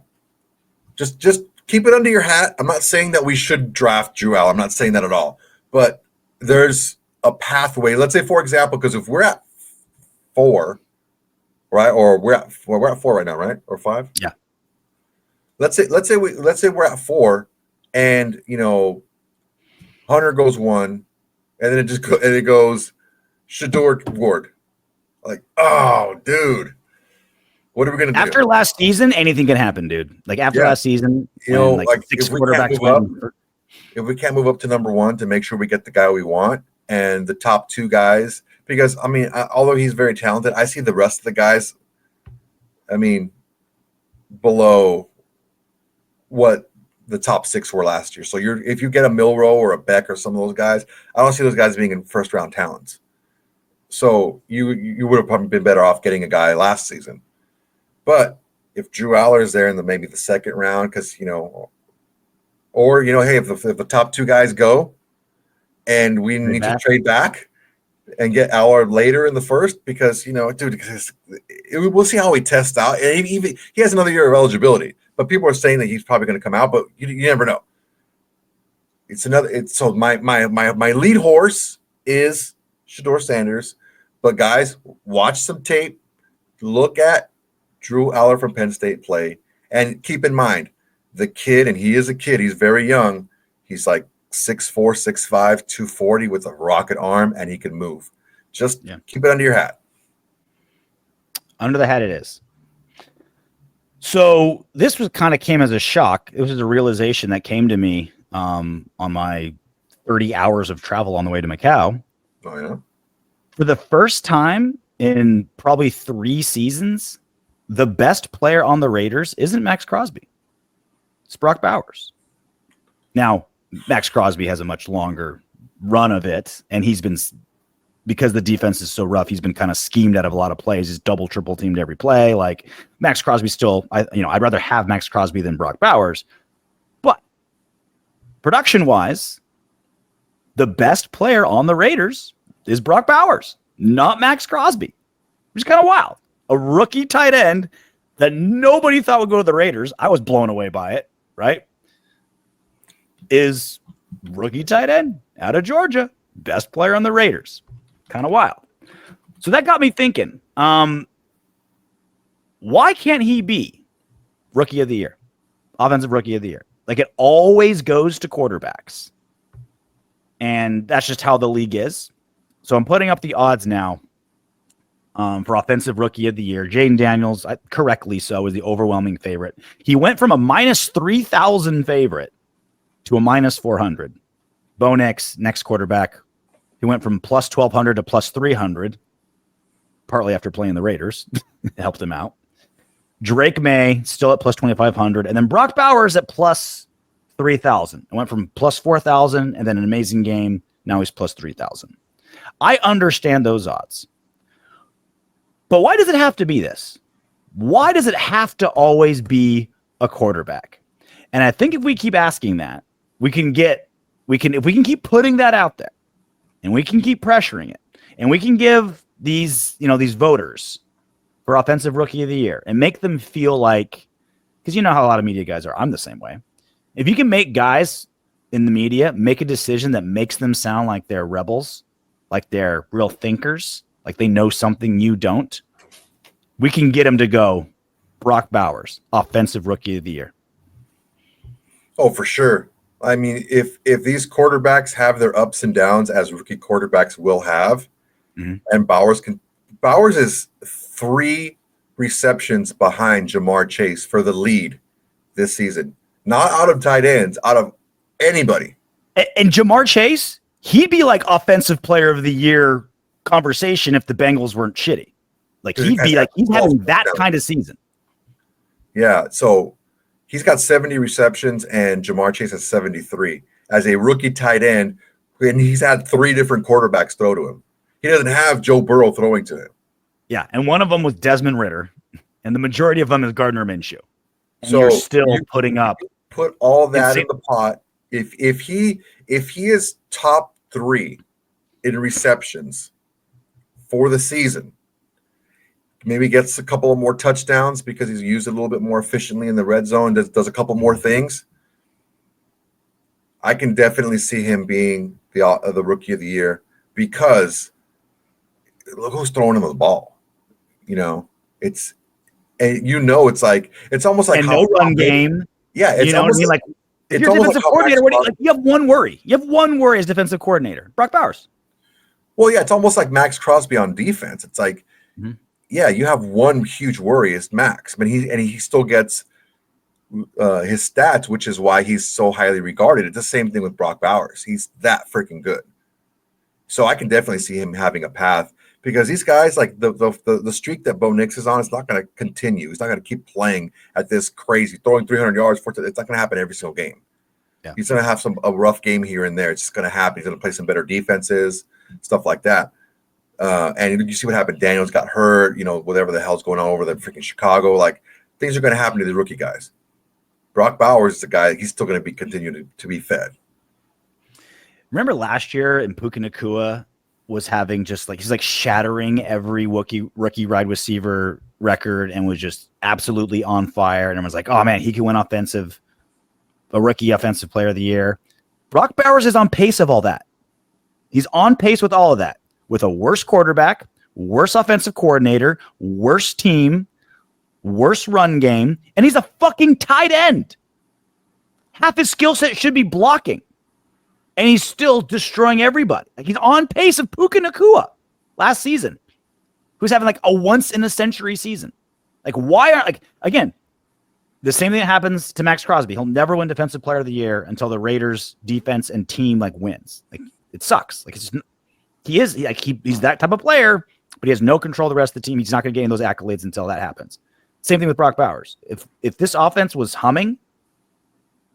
[SPEAKER 2] Just keep it under your hat. I'm not saying that we should draft Drew Aller. I'm not saying that at all. But there's a pathway. Let's say, for example, because if we're at 4, right, or we're at 4 right now, right, or 5.
[SPEAKER 1] Yeah.
[SPEAKER 2] Let's say we're at 4, and Hunter goes 1, and then it goes Shedeur Ward. Like, oh, dude, What are we gonna do?
[SPEAKER 1] After last season, anything can happen, dude. Like after last season,
[SPEAKER 2] like
[SPEAKER 1] six
[SPEAKER 2] if we can't
[SPEAKER 1] quarterbacks
[SPEAKER 2] move up,
[SPEAKER 1] went.
[SPEAKER 2] if we can't move up to number one to make sure we get the guy we want and the top two guys, because I mean, although he's very talented, I see the rest of the guys, I mean, below what the top six were last year. So if you get a Milrow or a Beck or some of those guys, I don't see those guys being in first round talents. So you would have probably been better off getting a guy last season. But if Drew Aller is there in maybe the second round, because or hey, if the top two guys go, and we need to trade back and get Aller later in the first, because dude, we'll see how he tests out, and he has another year of eligibility. But people are saying that he's probably going to come out, but you never know. So my lead horse is Shedeur Sanders, but guys, watch some tape, look at Drew Aller from Penn State play, and keep in mind the kid, and he is a kid. He's very young. He's like 6'4", 6'5", 240 with a rocket arm, and he can move. Just keep it under your hat.
[SPEAKER 1] Under the hat it is. So this came as a shock. It was a realization that came to me on my 30 hours of travel on the way to Macau.
[SPEAKER 2] Oh, yeah?
[SPEAKER 1] For the first time in probably 3 seasons, the best player on the Raiders isn't Maxx Crosby. It's Brock Bowers. Now, Maxx Crosby has a much longer run of it, and he's been, because the defense is so rough, he's been kind of schemed out of a lot of plays. He's double, triple teamed every play. Like Maxx Crosby still, I'd rather have Maxx Crosby than Brock Bowers. But production-wise, the best player on the Raiders is Brock Bowers, not Maxx Crosby, which is kind of wild. A rookie tight end that nobody thought would go to the Raiders. I was blown away by it, right? Is rookie tight end out of Georgia, best player on the Raiders. Kind of wild. So that got me thinking, why can't he be rookie of the year, offensive rookie of the year? Like it always goes to quarterbacks. And that's just how the league is. So I'm putting up the odds now for offensive rookie of the year. Jaden Daniels, correctly so, is the overwhelming favorite. He went from a minus 3,000 favorite to a minus 400. Bo Nix, next quarterback, he went from plus 1,200 to plus 300, partly after playing the Raiders. Helped him out. Drake May, still at plus 2,500. And then Brock Bowers at plus 3,000. It went from plus 4,000 and then an amazing game. Now he's plus 3,000. I understand those odds. But why does it have to be this? Why does it have to always be a quarterback? And I think if we keep asking that, if we can keep putting that out there, and we can keep pressuring it, and we can give these voters for offensive rookie of the year and make them feel like, because you know how a lot of media guys are. I'm the same way. If you can make guys in the media make a decision that makes them sound like they're rebels, like they're real thinkers, like they know something you don't, we can get them to go Brock Bowers, offensive rookie of the year.
[SPEAKER 2] Oh, for sure. I mean, if these quarterbacks have their ups and downs, as rookie quarterbacks will have, and Bowers is 3 receptions behind Jamar Chase for the lead this season. Not out of tight ends, out of anybody.
[SPEAKER 1] And Jamar Chase, he'd be like offensive player of the year conversation if the Bengals weren't shitty. Like he'd be like, he's having that kind of season.
[SPEAKER 2] Yeah, so he's got 70 receptions and Jamar Chase has 73 as a rookie tight end, and he's had 3 different quarterbacks throw to him. He doesn't have Joe Burrow throwing to him.
[SPEAKER 1] Yeah, and one of them was Desmond Ridder, and the majority of them is Gardner Minshew. And
[SPEAKER 2] so
[SPEAKER 1] you're still putting up.
[SPEAKER 2] Put all that in the pot. If he is top 3 in receptions for the season, maybe gets a couple of more touchdowns because he's used it a little bit more efficiently in the red zone, does a couple more things, I can definitely see him being the rookie of the year, because look who's throwing him the ball. It's like it's almost like
[SPEAKER 1] and no run game.
[SPEAKER 2] Yeah, it's almost
[SPEAKER 1] like if you're defensive coordinator, you have one worry. You have one worry as defensive coordinator, Brock Bowers.
[SPEAKER 2] Well, yeah, it's almost like Maxx Crosby on defense. It's like yeah, you have one huge worry is Max, but he still gets his stats, which is why he's so highly regarded. It's the same thing with Brock Bowers. He's that freaking good. So I can definitely see him having a path because these guys, like the streak that Bo Nix is on, is not going to continue. He's not going to keep playing at this crazy, throwing 300 yards. It's not going to happen every single game. Yeah. He's going to have a rough game here and there. It's just going to happen. He's going to play some better defenses, stuff like that. And you see what happened. Daniels got hurt, whatever the hell's going on over there, freaking Chicago. Like, things are going to happen to the rookie guys. Brock Bowers is the guy. He's still going to be continuing to be fed.
[SPEAKER 1] Remember last year, and Puka Nacua was having he's like shattering every rookie wide receiver record and was just absolutely on fire. And everyone's like, oh man, he can win a rookie offensive player of the year. Brock Bowers is on pace of all that. He's on pace with all of that, with a worse quarterback, worse offensive coordinator, worse team, worse run game, and he's a fucking tight end. Half his skill set should be blocking. And he's still destroying everybody. Like, he's on pace of Puka Nacua last season, who's having like a once-in-a-century season. Like, why aren't, like, again, the same thing that happens to Maxx Crosby. He'll never win Defensive Player of the Year until the Raiders' defense and team, like, wins. Like, it sucks. Like, it's just, he's that type of player, but he has no control of the rest of the team. He's not going to gain those accolades until that happens. Same thing with Brock Bowers. If this offense was humming,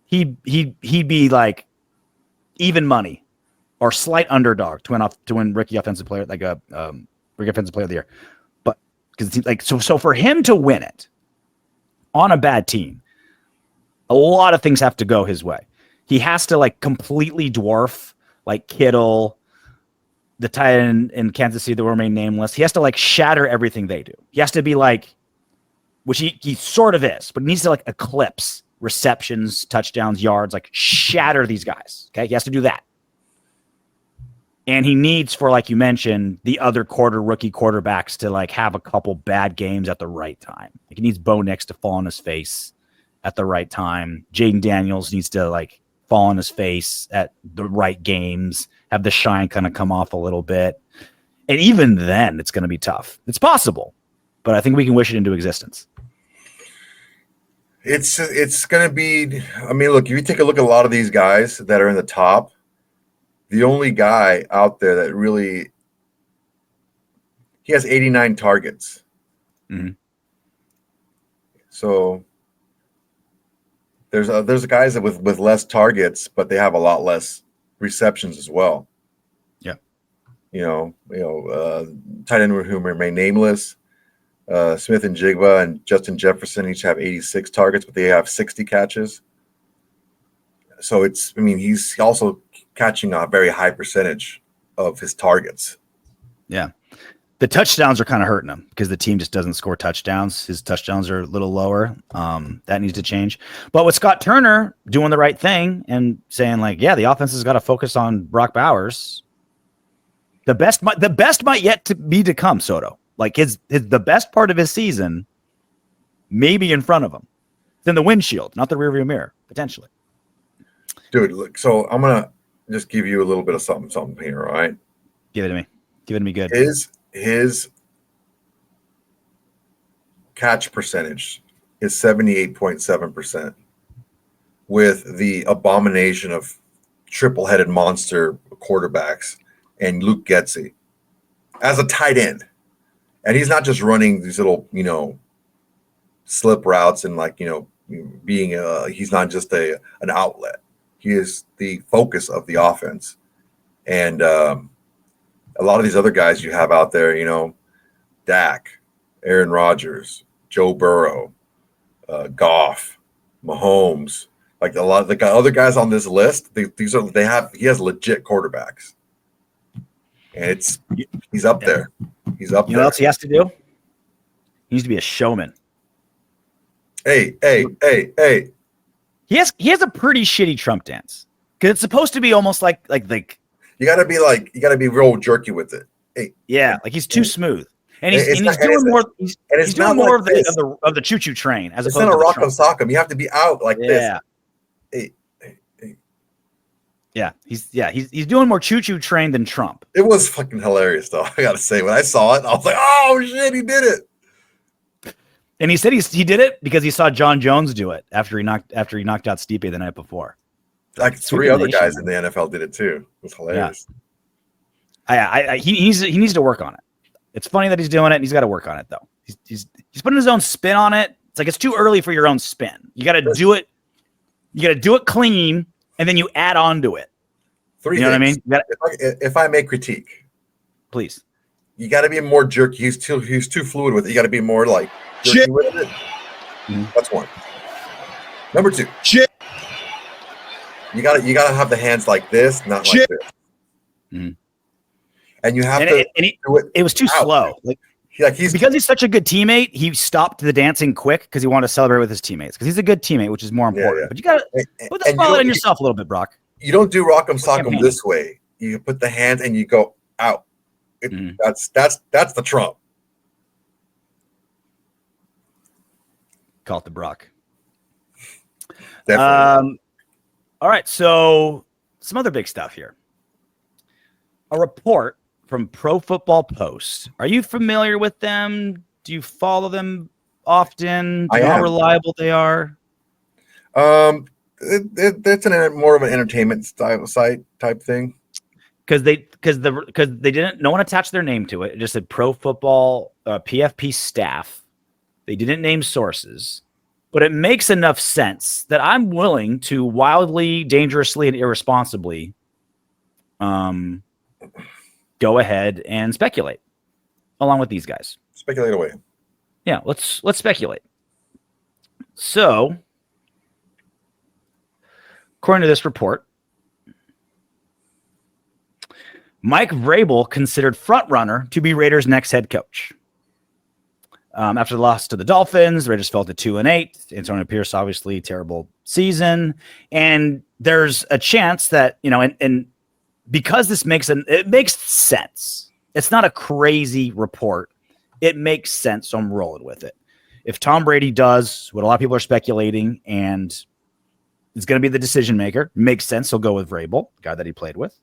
[SPEAKER 1] he'd be like even money or slight underdog to win rookie offensive player, like a rookie offensive player of the year. But because it's like so for him to win it on a bad team, a lot of things have to go his way. He has to like completely dwarf like Kittle, the tight end in Kansas City that will remain nameless. He has to like shatter everything they do. He has to be like, which he sort of is, but he needs to like eclipse receptions, touchdowns, yards, like shatter these guys. Okay. He has to do that. And he needs, for, like you mentioned, the other rookie quarterbacks to like have a couple bad games at the right time. Like, he needs Bo Nix to fall on his face at the right time. Jaden Daniels needs to like fall on his face at the right games, have the shine kind of come off a little bit. And even then it's going to be tough. It's possible, but I think we can wish it into existence.
[SPEAKER 2] It's going to be, I mean, look, if you take a look at a lot of these guys that are in the top, the only guy out there that really, he has 89 targets.
[SPEAKER 1] Mm-hmm.
[SPEAKER 2] So there's guys that with less targets, but they have a lot less receptions as well.
[SPEAKER 1] Yeah.
[SPEAKER 2] Tight end who remain nameless. Smith and Jigba and Justin Jefferson each have 86 targets, but they have 60 catches. So he's also catching a very high percentage of his targets.
[SPEAKER 1] Yeah. The touchdowns are kind of hurting him because the team just doesn't score touchdowns. His touchdowns are a little lower. That needs to change. But with Scott Turner doing the right thing and saying like, yeah, the offense has got to focus on Brock Bowers. The best might yet to come, Soto. Like the best part of his season may be in front of him. It's in the windshield, not the rearview mirror, potentially.
[SPEAKER 2] Dude, look, so I'm going to just give you a little bit of something here, all right?
[SPEAKER 1] Give it to me. Give it to me good.
[SPEAKER 2] His catch percentage is 78.7% with the abomination of triple-headed monster quarterbacks and Luke Getsy as a tight end. And he's not just running these little, slip routes and being he's not just an outlet. He is the focus of the offense. And a lot of these other guys you have out there, Dak, Aaron Rodgers, Joe Burrow, Goff, Mahomes, like a lot of the other guys on this list, he has legit quarterbacks. And he's up there. He's up there.
[SPEAKER 1] You know what else he has to do? He needs to be a showman.
[SPEAKER 2] Hey.
[SPEAKER 1] He has a pretty shitty Trump dance. Because it's supposed to be almost like
[SPEAKER 2] you gotta be real jerky with it. Hey.
[SPEAKER 1] Yeah, like he's too smooth. And he's doing more of the choo-choo train as
[SPEAKER 2] it's
[SPEAKER 1] opposed
[SPEAKER 2] not
[SPEAKER 1] to
[SPEAKER 2] a rock and sock him. You have to be out like this.
[SPEAKER 1] Yeah.
[SPEAKER 2] Hey.
[SPEAKER 1] He's doing more choo-choo train than Trump.
[SPEAKER 2] It was fucking hilarious, though. I gotta say, when I saw it, I was like, "Oh shit, he did it!"
[SPEAKER 1] And he said he did it because he saw John Jones do it after he knocked out Stipe the night before.
[SPEAKER 2] Like three other guys in the NFL did it too. It was hilarious.
[SPEAKER 1] Yeah. He needs to work on it. It's funny that he's doing it, and he's got to work on it though. He's putting his own spin on it. It's like it's too early for your own spin. You got to do it. You got to do it clean, and then you add on to it.
[SPEAKER 2] Three
[SPEAKER 1] you know
[SPEAKER 2] things.
[SPEAKER 1] what I
[SPEAKER 2] mean? If I may critique,
[SPEAKER 1] please.
[SPEAKER 2] You got to be more jerky. He's too fluid with it. You got to be more like jerky with it. Mm-hmm. That's one. Number two, you got to have the hands like this, not like this. Mm-hmm. And you have to.
[SPEAKER 1] It was too slow. Because he's such a good teammate, he stopped the dancing quick because he wanted to celebrate with his teammates. Because he's a good teammate, which is more important. Yeah. But you got to put the spotlight on yourself a little bit, Brock.
[SPEAKER 2] You don't do rock'em sock'em this way. You put the hands and you go out. That's the Trump.
[SPEAKER 1] Call it the Brock.
[SPEAKER 2] Definitely.
[SPEAKER 1] All right, so some other big stuff here. A report from Pro Football Post. Are you familiar with them? Do you follow them often? Do you know how reliable they are?
[SPEAKER 2] It's more of an entertainment style site type thing.
[SPEAKER 1] Because they didn't. No one attached their name to it. It just said Pro Football PFP staff. They didn't name sources, but it makes enough sense that I'm willing to wildly, dangerously, and irresponsibly, go ahead and speculate along with these guys.
[SPEAKER 2] Speculate away.
[SPEAKER 1] Yeah, let's speculate. So, according to this report, Mike Vrabel considered frontrunner to be Raiders' next head coach. After the loss to the Dolphins, the Raiders fell to 2-8. Antonio Pierce, obviously, terrible season. And there's a chance that, and because this it makes sense. It's not a crazy report. It makes sense, so I'm rolling with it. If Tom Brady does what a lot of people are speculating and is going to be the decision maker, makes sense. He'll go with Vrabel, the guy that he played with.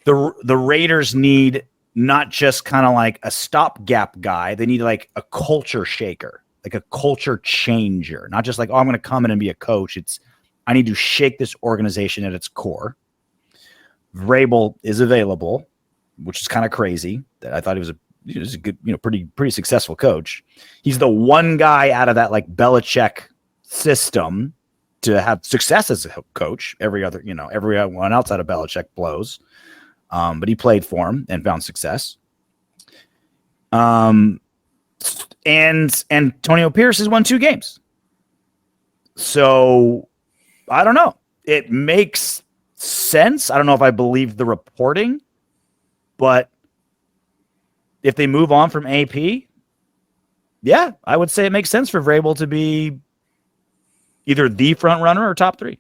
[SPEAKER 1] The Raiders need not just kind of like a stopgap guy. They need like a culture shaker, like a culture changer. Not just like, I'm going to come in and be a coach. I need to shake this organization at its core. Vrabel is available, which is kind of crazy. I thought he was a good, pretty successful coach. He's the one guy out of that like Belichick system to have success as a coach. Everyone outside of Belichick blows. But he played for him and found success. And Antonio Pierce has won 2 games. So I don't know. It makes sense. I don't know if I believe the reporting, but if they move on from AP, yeah, I would say it makes sense for Vrabel to be either the front runner or top 3.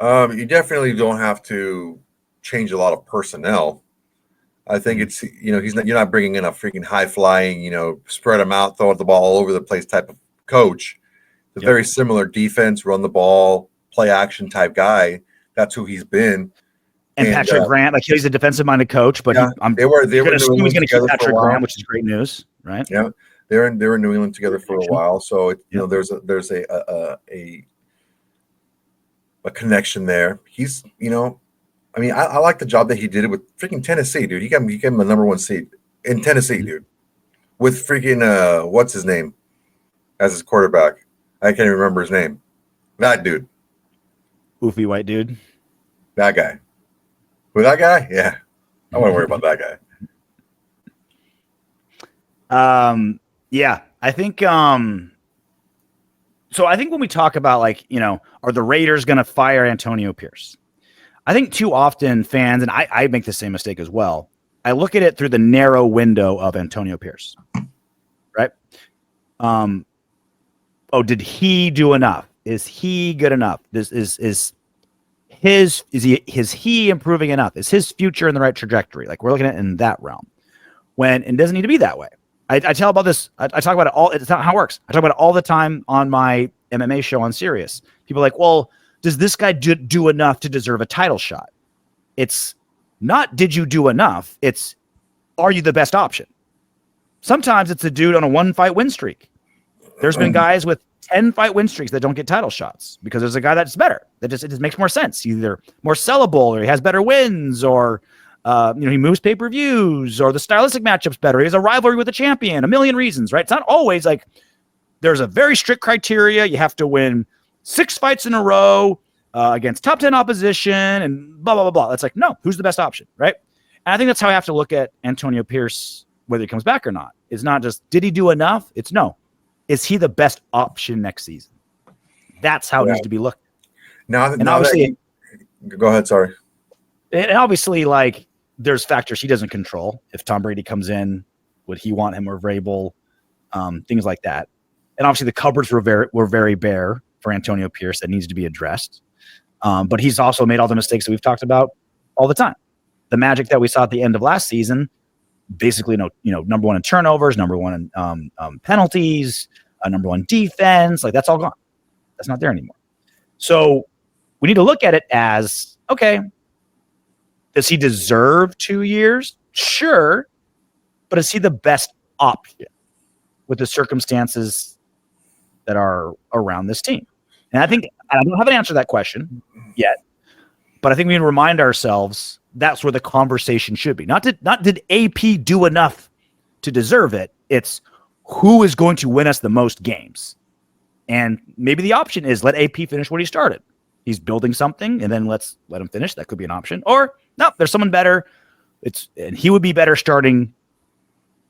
[SPEAKER 2] You definitely don't have to change a lot of personnel. I think it's you're not bringing in a freaking high flying spread them out, throw the ball all over the place type of coach. It's a very similar defense, run the ball, play action type guy. That's who he's been.
[SPEAKER 1] And Patrick Graham, like he's a defensive minded coach, but
[SPEAKER 2] they were
[SPEAKER 1] assume he's going to keep Patrick Graham, which is great news, right?
[SPEAKER 2] Yeah, they were in New England together for a while, so there's a connection there. He's I like the job that he did with freaking Tennessee, dude. He got him the number 1 seed in Tennessee, dude. With freaking what's his name as his quarterback? I can't even remember his name. That dude.
[SPEAKER 1] Oofy white dude.
[SPEAKER 2] That guy. Who, that guy? Yeah. I want to worry about that
[SPEAKER 1] guy. Yeah. I think so I think when we talk about are the Raiders going to fire Antonio Pierce? I think too often fans, and I make the same mistake as well, I look at it through the narrow window of Antonio Pierce, right? Did he do enough? Is he good enough? Is he improving enough? Is his future in the right trajectory? Like we're looking at it in that realm. When it doesn't need to be that way. I tell about this. I talk about it all. It's not how it works. I talk about it all the time on my MMA show on Sirius. People are like, well, does this guy do enough to deserve a title shot? It's not, did you do enough? It's, are you the best option? Sometimes it's a dude on a 1-fight win streak. There's been guys with 10-fight win streaks that don't get title shots because there's a guy that's better. It just makes more sense. Either more sellable, or he has better wins, or he moves pay-per-views, or the stylistic matchup's better. He has a rivalry with a champion. A million reasons, right? It's not always like there's a very strict criteria. You have to win 6 fights in a row against top 10 opposition and blah, blah, blah, blah. It's like, no, who's the best option, right? And I think that's how I have to look at Antonio Pierce, whether he comes back or not. It's not just, did he do enough? It's no. Is he the best option next season? That's how it needs to be looked at.
[SPEAKER 2] Go ahead, sorry.
[SPEAKER 1] And obviously, like, there's factors he doesn't control. If Tom Brady comes in, would he want him or Vrabel? Things like that. And obviously the cupboards were very bare for Antonio Pierce. That needs to be addressed. But he's also made all the mistakes that we've talked about all the time. The magic that we saw at the end of last season, basically, number one in turnovers, number one in penalties, number one defense, like that's all gone. That's not there anymore. So we need to look at it as, okay, does he deserve 2 years? Sure. But is he the best option with the circumstances that are around this team? And I think I don't have an answer to that question yet, but I think we need to remind ourselves that's where the conversation should be. Not did AP do enough to deserve it. It's who is going to win us the most games. And maybe the option is let AP finish what he started. He's building something, and then let him finish. That could be an option. Or no, there's someone better. And he would be better starting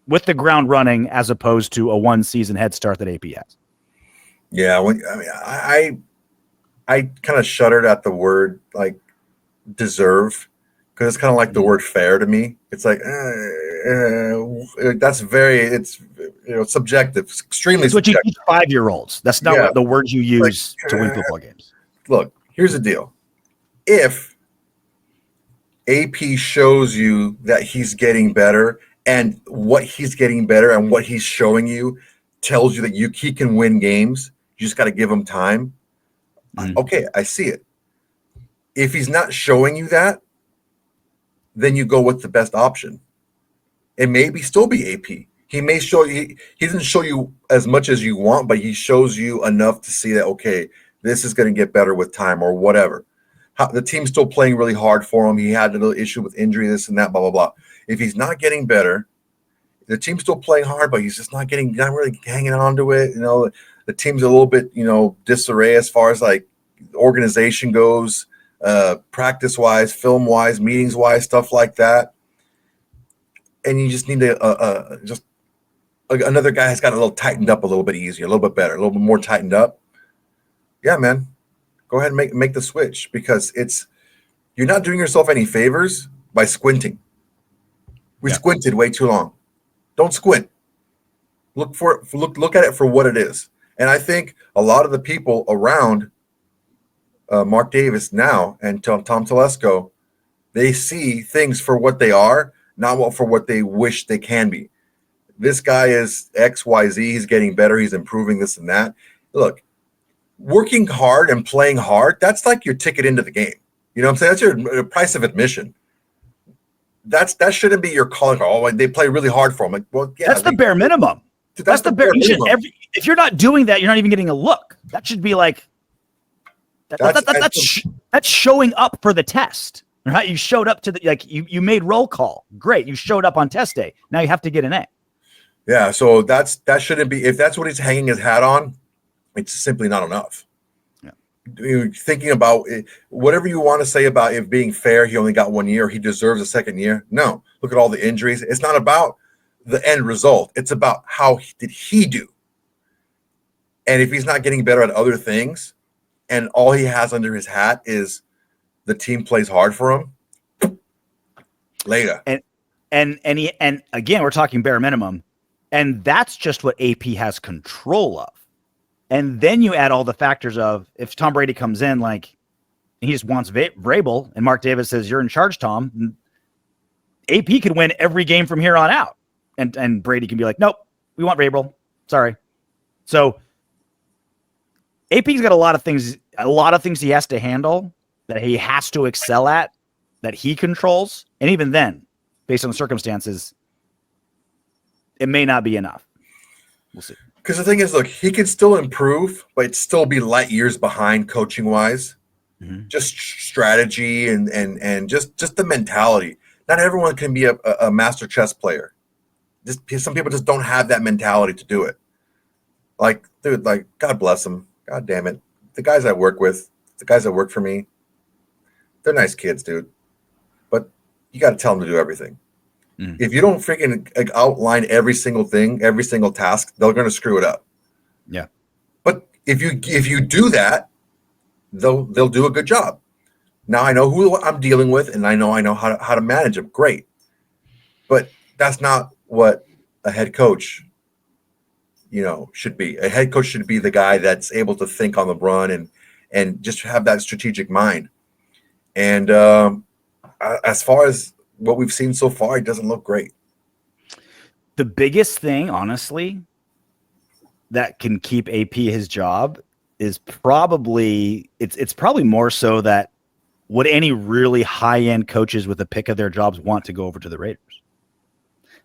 [SPEAKER 1] with the ground running as opposed to a 1-season head start that AP has.
[SPEAKER 2] Yeah, I kind of shuddered at the word like deserve, because it's kind of like the word fair to me. It's like that's it's subjective. It's extremely
[SPEAKER 1] it's what
[SPEAKER 2] subjective.
[SPEAKER 1] You teach 5-year-olds. That's not what the words you use to win football games.
[SPEAKER 2] Look, here's the deal. If AP shows you that he's getting better, and what he's getting better and what he's showing you tells you that he can win games, you just got to give him time. Okay, I see it. If he's not showing you that, then you go with the best option. It may still be AP. He may show you, he doesn't show you as much as you want, but he shows you enough to see that, okay, this is going to get better with time or whatever. The team's still playing really hard for him. He had a little issue with injury, this and that, blah, blah, blah. If he's not getting better, the team's still playing hard, but he's just not really hanging on to it. The team's a little bit, disarray as far as like organization goes, practice-wise, film-wise, meetings-wise, stuff like that. And you just need to another guy has got a little tightened up a little bit easier, a little bit better, a little bit more tightened up. Yeah, man, go ahead and make the switch, because you're not doing yourself any favors by squinting. We squinted way too long. Don't squint. Look at it for what it is. And I think a lot of the people around Mark Davis now and Tom Telesco, they see things for what they are, not for what they wish they can be. This guy is XYZ. He's getting better. He's improving this and that. Look, working hard and playing hard, that's like your ticket into the game. You know what I'm saying? That's your price of admission. That shouldn't be your calling. Oh, they play really hard for him. Like, well, yeah,
[SPEAKER 1] that's the bare minimum. That's the bare minimum. If you're not doing that, you're not even getting a look. That should be like that's showing up for the test, right? You showed up to you made roll call. Great, you showed up on test day. Now you have to get an A.
[SPEAKER 2] Yeah, so that shouldn't be. If that's what he's hanging his hat on, it's simply not enough. Thinking about it, whatever you want to say about it being fair, he only got 1 year, he deserves a second year. No, look at all the injuries. It's not about the end result. It's about how did he do. And if he's not getting better at other things, and all he has under his hat is the team plays hard for him, later.
[SPEAKER 1] And again, we're talking bare minimum, and that's just what AP has control of. And then you add all the factors of if Tom Brady comes in, like he just wants Vrabel, and Mark Davis says, "You're in charge, Tom." AP can win every game from here on out, and Brady can be like, "Nope, we want Vrabel. Sorry." So AP's got a lot of things he has to handle, that he has to excel at, that he controls. And even then, based on the circumstances, it may not be enough. We'll see.
[SPEAKER 2] Because the thing is, look, he can still improve, but still be light years behind coaching wise. Mm-hmm. Just strategy and just the mentality. Not everyone can be a master chess player. Some people just don't have that mentality to do it. Like, dude, like, God bless them. God damn it. The guys I work with, the guys that work for me, they're nice kids, dude. But you got to tell them to do everything. Mm. If you don't freaking outline every single thing, every single task, they're going to screw it up.
[SPEAKER 1] Yeah.
[SPEAKER 2] But if you do that, they'll do a good job. Now I know who I'm dealing with, and I know how to manage them. Great. But that's not what a head coach, should be. A head coach should be the guy that's able to think on the run and just have that strategic mind. And as far as what we've seen so far, it doesn't look great.
[SPEAKER 1] The biggest thing, honestly, that can keep AP his job is probably it's probably more so that would any really high-end coaches with the pick of their jobs want to go over to the Raiders?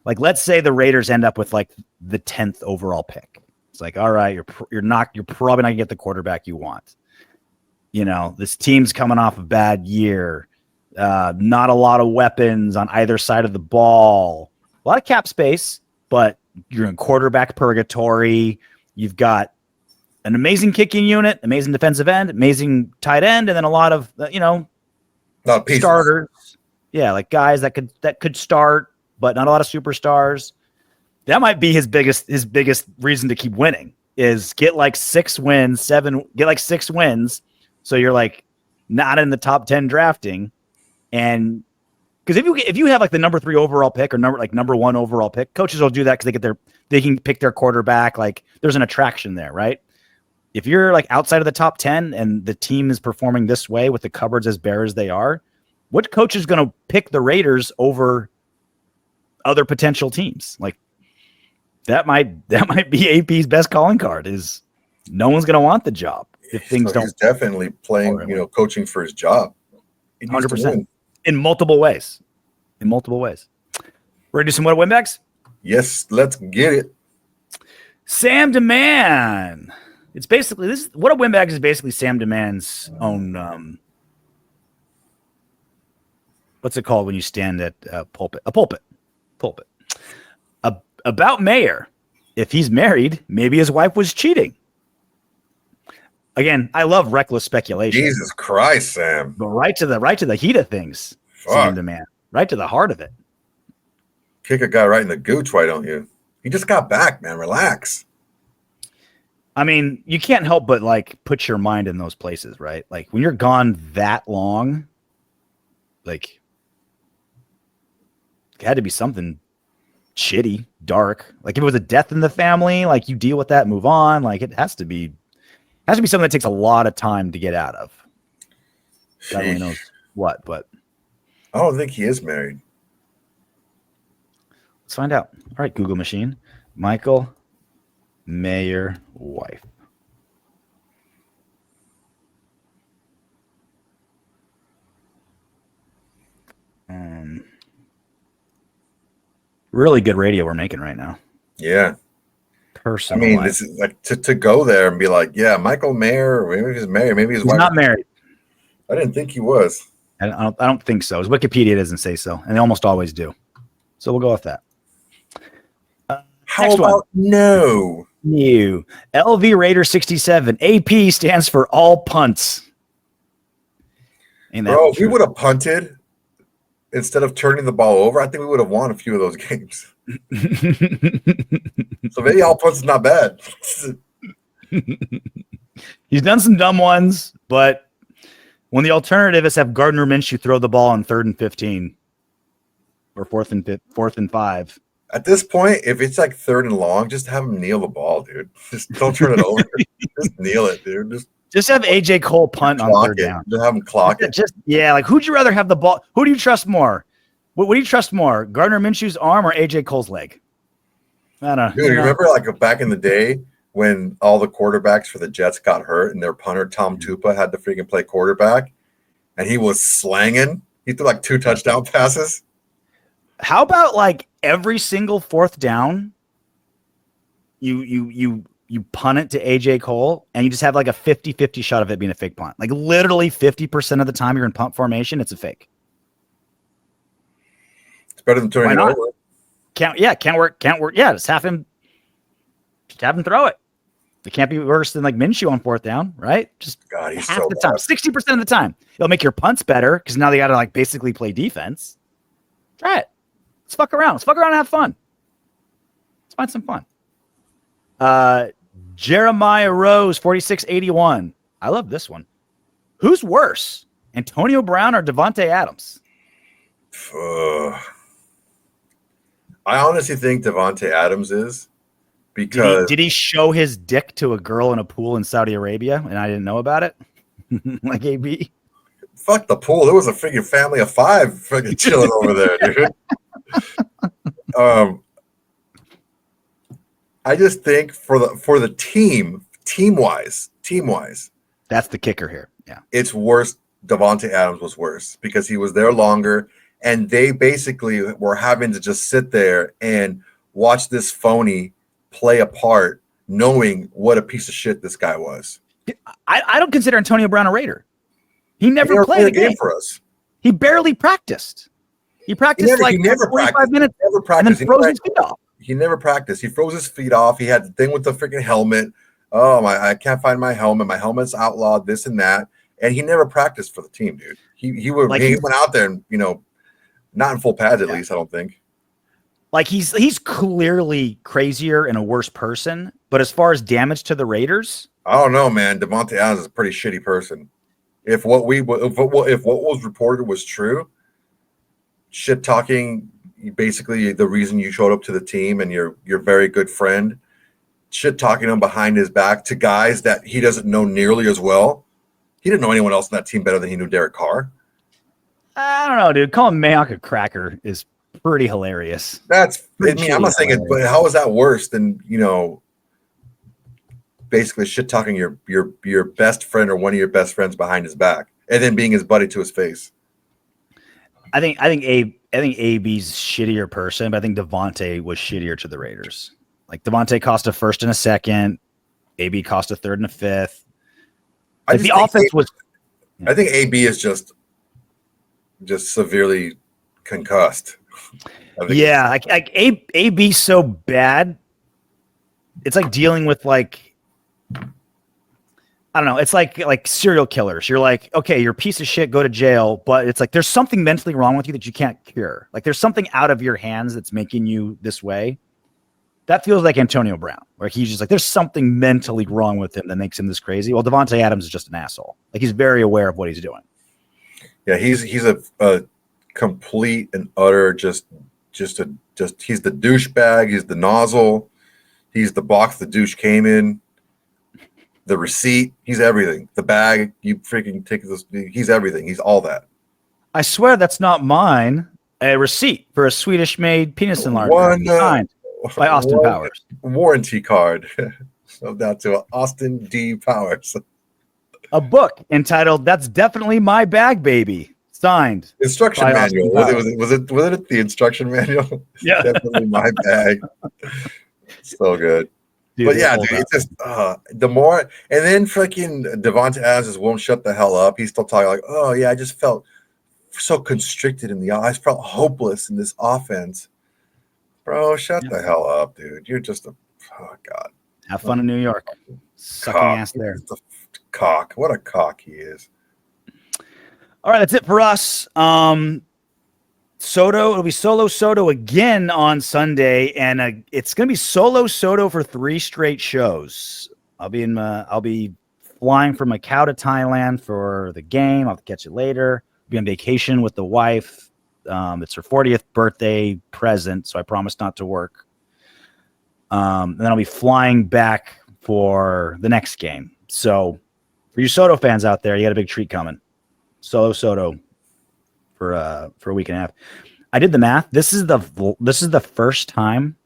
[SPEAKER 1] Like, let's say the Raiders end up with like the 10th overall pick. It's like, all right, you're probably not going to get the quarterback you want. This team's coming off a bad year. Not a lot of weapons on either side of the ball. A lot of cap space, but you're in quarterback purgatory. You've got an amazing kicking unit, amazing defensive end, amazing tight end, and then a lot of starters. Yeah, like guys that could start, but not a lot of superstars. That might be his biggest reason to keep winning is get like 6 wins. So you're like not in the top 10 drafting. And because if you have like the number 3 overall pick or number 1 overall pick, coaches will do that because they can pick their quarterback. Like there's an attraction there, right? If you're like outside of the top 10 and the team is performing this way with the cupboards as bare as they are, what coach is going to pick the Raiders over other potential teams? Like that might be AP's best calling card is no one's going to want the job if things don't.
[SPEAKER 2] He's definitely playing, coaching for his job.
[SPEAKER 1] 100%. In multiple ways. Ready to do some what Windbags?
[SPEAKER 2] Yes, let's get it.
[SPEAKER 1] Sam Demand. It's basically what a Windbags is basically Sam Demand's own. What's it called when you stand at a pulpit? A pulpit. About Mayor. If he's married, maybe his wife was cheating. Again, I love reckless speculation.
[SPEAKER 2] Jesus Christ, Sam!
[SPEAKER 1] But right to the heat of things, Sam Demand. Right to the heart of it.
[SPEAKER 2] Kick a guy right in the gooch, why don't you? He just got back, man. Relax.
[SPEAKER 1] I mean, you can't help but like put your mind in those places, right? Like when you're gone that long, like it had to be something shitty, dark. Like if it was a death in the family, like you deal with that, move on. Like it has to be something that takes a lot of time to get out of. God only knows what, but
[SPEAKER 2] I don't think he is married.
[SPEAKER 1] Let's find out. All right, Google machine. Michael Mayer wife. Really good radio we're making right now.
[SPEAKER 2] Yeah.
[SPEAKER 1] Personal.
[SPEAKER 2] I mean, this is like to go there and be like, yeah, Michael Mayer, maybe he's married, maybe his wife.
[SPEAKER 1] Not married.
[SPEAKER 2] I didn't think he was.
[SPEAKER 1] I don't think so. His Wikipedia doesn't say so, and they almost always do. So we'll go with that.
[SPEAKER 2] How about no?
[SPEAKER 1] New LV Raider 67. AP stands for all punts.
[SPEAKER 2] Bro, if we would have punted instead of turning the ball over, I think we would have won a few of those games. So maybe all punts is not bad.
[SPEAKER 1] He's done some dumb ones, but when the alternative is have Gardner Minshew throw the ball on 3rd and 15 or 4th and 5.
[SPEAKER 2] At this point, if it's like 3rd and long, just have him kneel the ball, dude. Just don't turn it over. Just kneel it, dude. Just
[SPEAKER 1] have AJ Cole punt on 3rd down.
[SPEAKER 2] Just have him clock it.
[SPEAKER 1] Like who'd you rather have the ball? Who do you trust more? What do you trust more? Gardner Minshew's arm or AJ Cole's leg? I don't know.
[SPEAKER 2] Dude, you remember like back in the day when all the quarterbacks for the Jets got hurt and their punter Tom Tupa had to freaking play quarterback, and he was slanging. He threw like 2 touchdown passes.
[SPEAKER 1] How about like every single fourth down, you punt it to AJ Cole and you just have like a 50-50 shot of it being a fake punt. Like literally 50% of the time you're in punt formation, it's a fake.
[SPEAKER 2] It's better than turning it over.
[SPEAKER 1] Can't work. Yeah, just have him throw it. It can't be worse than like Minshew on fourth down, right? Just
[SPEAKER 2] God, he's
[SPEAKER 1] half
[SPEAKER 2] so
[SPEAKER 1] the time, 60% of the time. It'll make your punts better because now they got to like basically play defense. Try it. Let's fuck around. Let's fuck around and have fun. Let's find some fun. Jeremiah Rose, 4681. I love this one. Who's worse, Antonio Brown or Devontae Adams?
[SPEAKER 2] I honestly think Devontae Adams is. Because
[SPEAKER 1] did he show his dick to a girl in a pool in Saudi Arabia and I didn't know about it? Like AB?
[SPEAKER 2] Fuck the pool. There was a freaking family of 5 freaking chilling over there, dude. I just think for the team wise,
[SPEAKER 1] that's the kicker here. Yeah.
[SPEAKER 2] It's worse. Devontae Adams was worse because he was there longer and they basically were having to just sit there and watch this phony play a part, knowing what a piece of shit this guy was.
[SPEAKER 1] I don't consider Antonio Brown a Raider. He never played a game
[SPEAKER 2] for us.
[SPEAKER 1] He barely practiced. He practiced
[SPEAKER 2] he never
[SPEAKER 1] 45
[SPEAKER 2] practiced.
[SPEAKER 1] minutes
[SPEAKER 2] He never practiced.
[SPEAKER 1] and then froze his feet off.
[SPEAKER 2] He never practiced. He froze his feet off. He had the thing with the freaking helmet. Oh, I can't find my helmet. My helmet's outlawed, this and that. And he never practiced for the team, dude. He went out there and, not in full pads at least, I don't think.
[SPEAKER 1] Like he's clearly crazier and a worse person, but as far as damage to the Raiders,
[SPEAKER 2] I don't know, man. Devontae Adams is a pretty shitty person. If what was reported was true, shit talking, basically the reason you showed up to the team and your very good friend, shit talking him behind his back to guys that he doesn't know nearly as well. He didn't know anyone else in that team better than he knew Derek Carr.
[SPEAKER 1] I don't know, dude. Calling Mayock a cracker is pretty hilarious.
[SPEAKER 2] I'm not saying it, but how is that worse than basically shit talking your best friend or one of your best friends behind his back and then being his buddy to his face?
[SPEAKER 1] I think AB's shittier person, but I think Devontae was shittier to the Raiders. Like Devontae cost a first and a second, AB cost a third and a fifth. Like the offense was.
[SPEAKER 2] I think AB is just severely concussed.
[SPEAKER 1] Yeah, like AB's so bad. It's like dealing with like, I don't know. It's like serial killers. You're like, okay, you're a piece of shit, go to jail. But it's like there's something mentally wrong with you that you can't cure. Like there's something out of your hands that's making you this way. That feels like Antonio Brown, where he's just like, there's something mentally wrong with him that makes him this crazy. Well, Devontae Adams is just an asshole. Like he's very aware of what he's doing.
[SPEAKER 2] Yeah, he's a complete and utter just he's the douchebag. He's the nozzle. He's the box the douche came in. The receipt. He's everything. The bag. You freaking take this. He's everything. He's all that.
[SPEAKER 1] I swear that's not mine. A receipt for a Swedish-made penis enlarger signed by Austin Powers.
[SPEAKER 2] Warranty card. So down to Austin D. Powers.
[SPEAKER 1] A book entitled "That's Definitely My Bag, Baby," signed.
[SPEAKER 2] Instruction manual. Was it the instruction manual?
[SPEAKER 1] Yeah,
[SPEAKER 2] definitely my bag. So good. Dude, but yeah, dude, it's just the more, and then freaking Devontae Adams just won't shut the hell up. He's still talking like, oh yeah, I just felt so constricted in the I felt hopeless in this offense. Bro, shut the hell up, dude. You're just oh god.
[SPEAKER 1] Have fun in New York. Sucking ass there.
[SPEAKER 2] Cock. What a cock he is.
[SPEAKER 1] All right, that's it for us. Soto, it'll be solo Soto again on Sunday, and it's going to be solo Soto for 3 straight shows. I'll be flying from Macau to Thailand for the game. I'll catch it later. I'll be on vacation with the wife. It's her 40th birthday present, so I promised not to work. And then I'll be flying back for the next game. So for you Soto fans out there, you got a big treat coming. Solo Soto for a week and a half. I did the math. This is the first time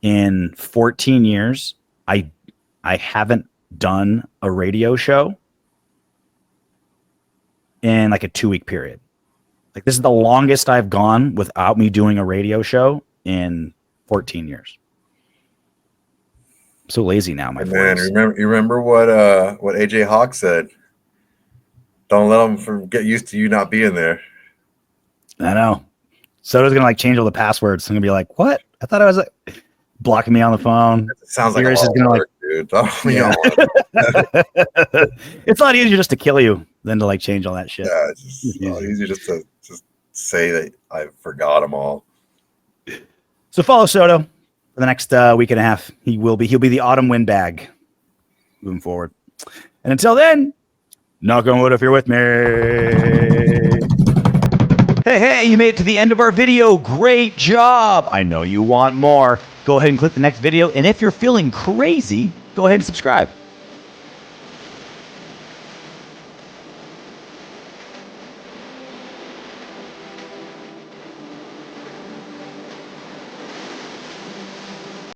[SPEAKER 1] in 14 years I haven't done a radio show in like a 2-week period. Like this is the longest I've gone without me doing a radio show in 14 years. I'm so lazy now, my
[SPEAKER 2] Man,
[SPEAKER 1] 40s.
[SPEAKER 2] you remember what AJ Hawk said? Don't let them get used to you not being there.
[SPEAKER 1] I know. Soda's gonna like change all the passwords. I'm gonna be like, what? I thought I was like blocking me on the phone.
[SPEAKER 2] It sounds like
[SPEAKER 1] Sirius
[SPEAKER 2] a lot
[SPEAKER 1] is gonna
[SPEAKER 2] of work, dude. Yeah,
[SPEAKER 1] it's a lot easier just to kill you than to like change all that shit.
[SPEAKER 2] it's just easier just to say that I forgot them all.
[SPEAKER 1] So follow Soto for the next week and a half. He'll be the autumn windbag moving forward. And until then, knock on wood if you're with me. Hey, you made it to the end of our video. Great job. I know you want more. Go ahead and click the next video. And if you're feeling crazy, go ahead and subscribe.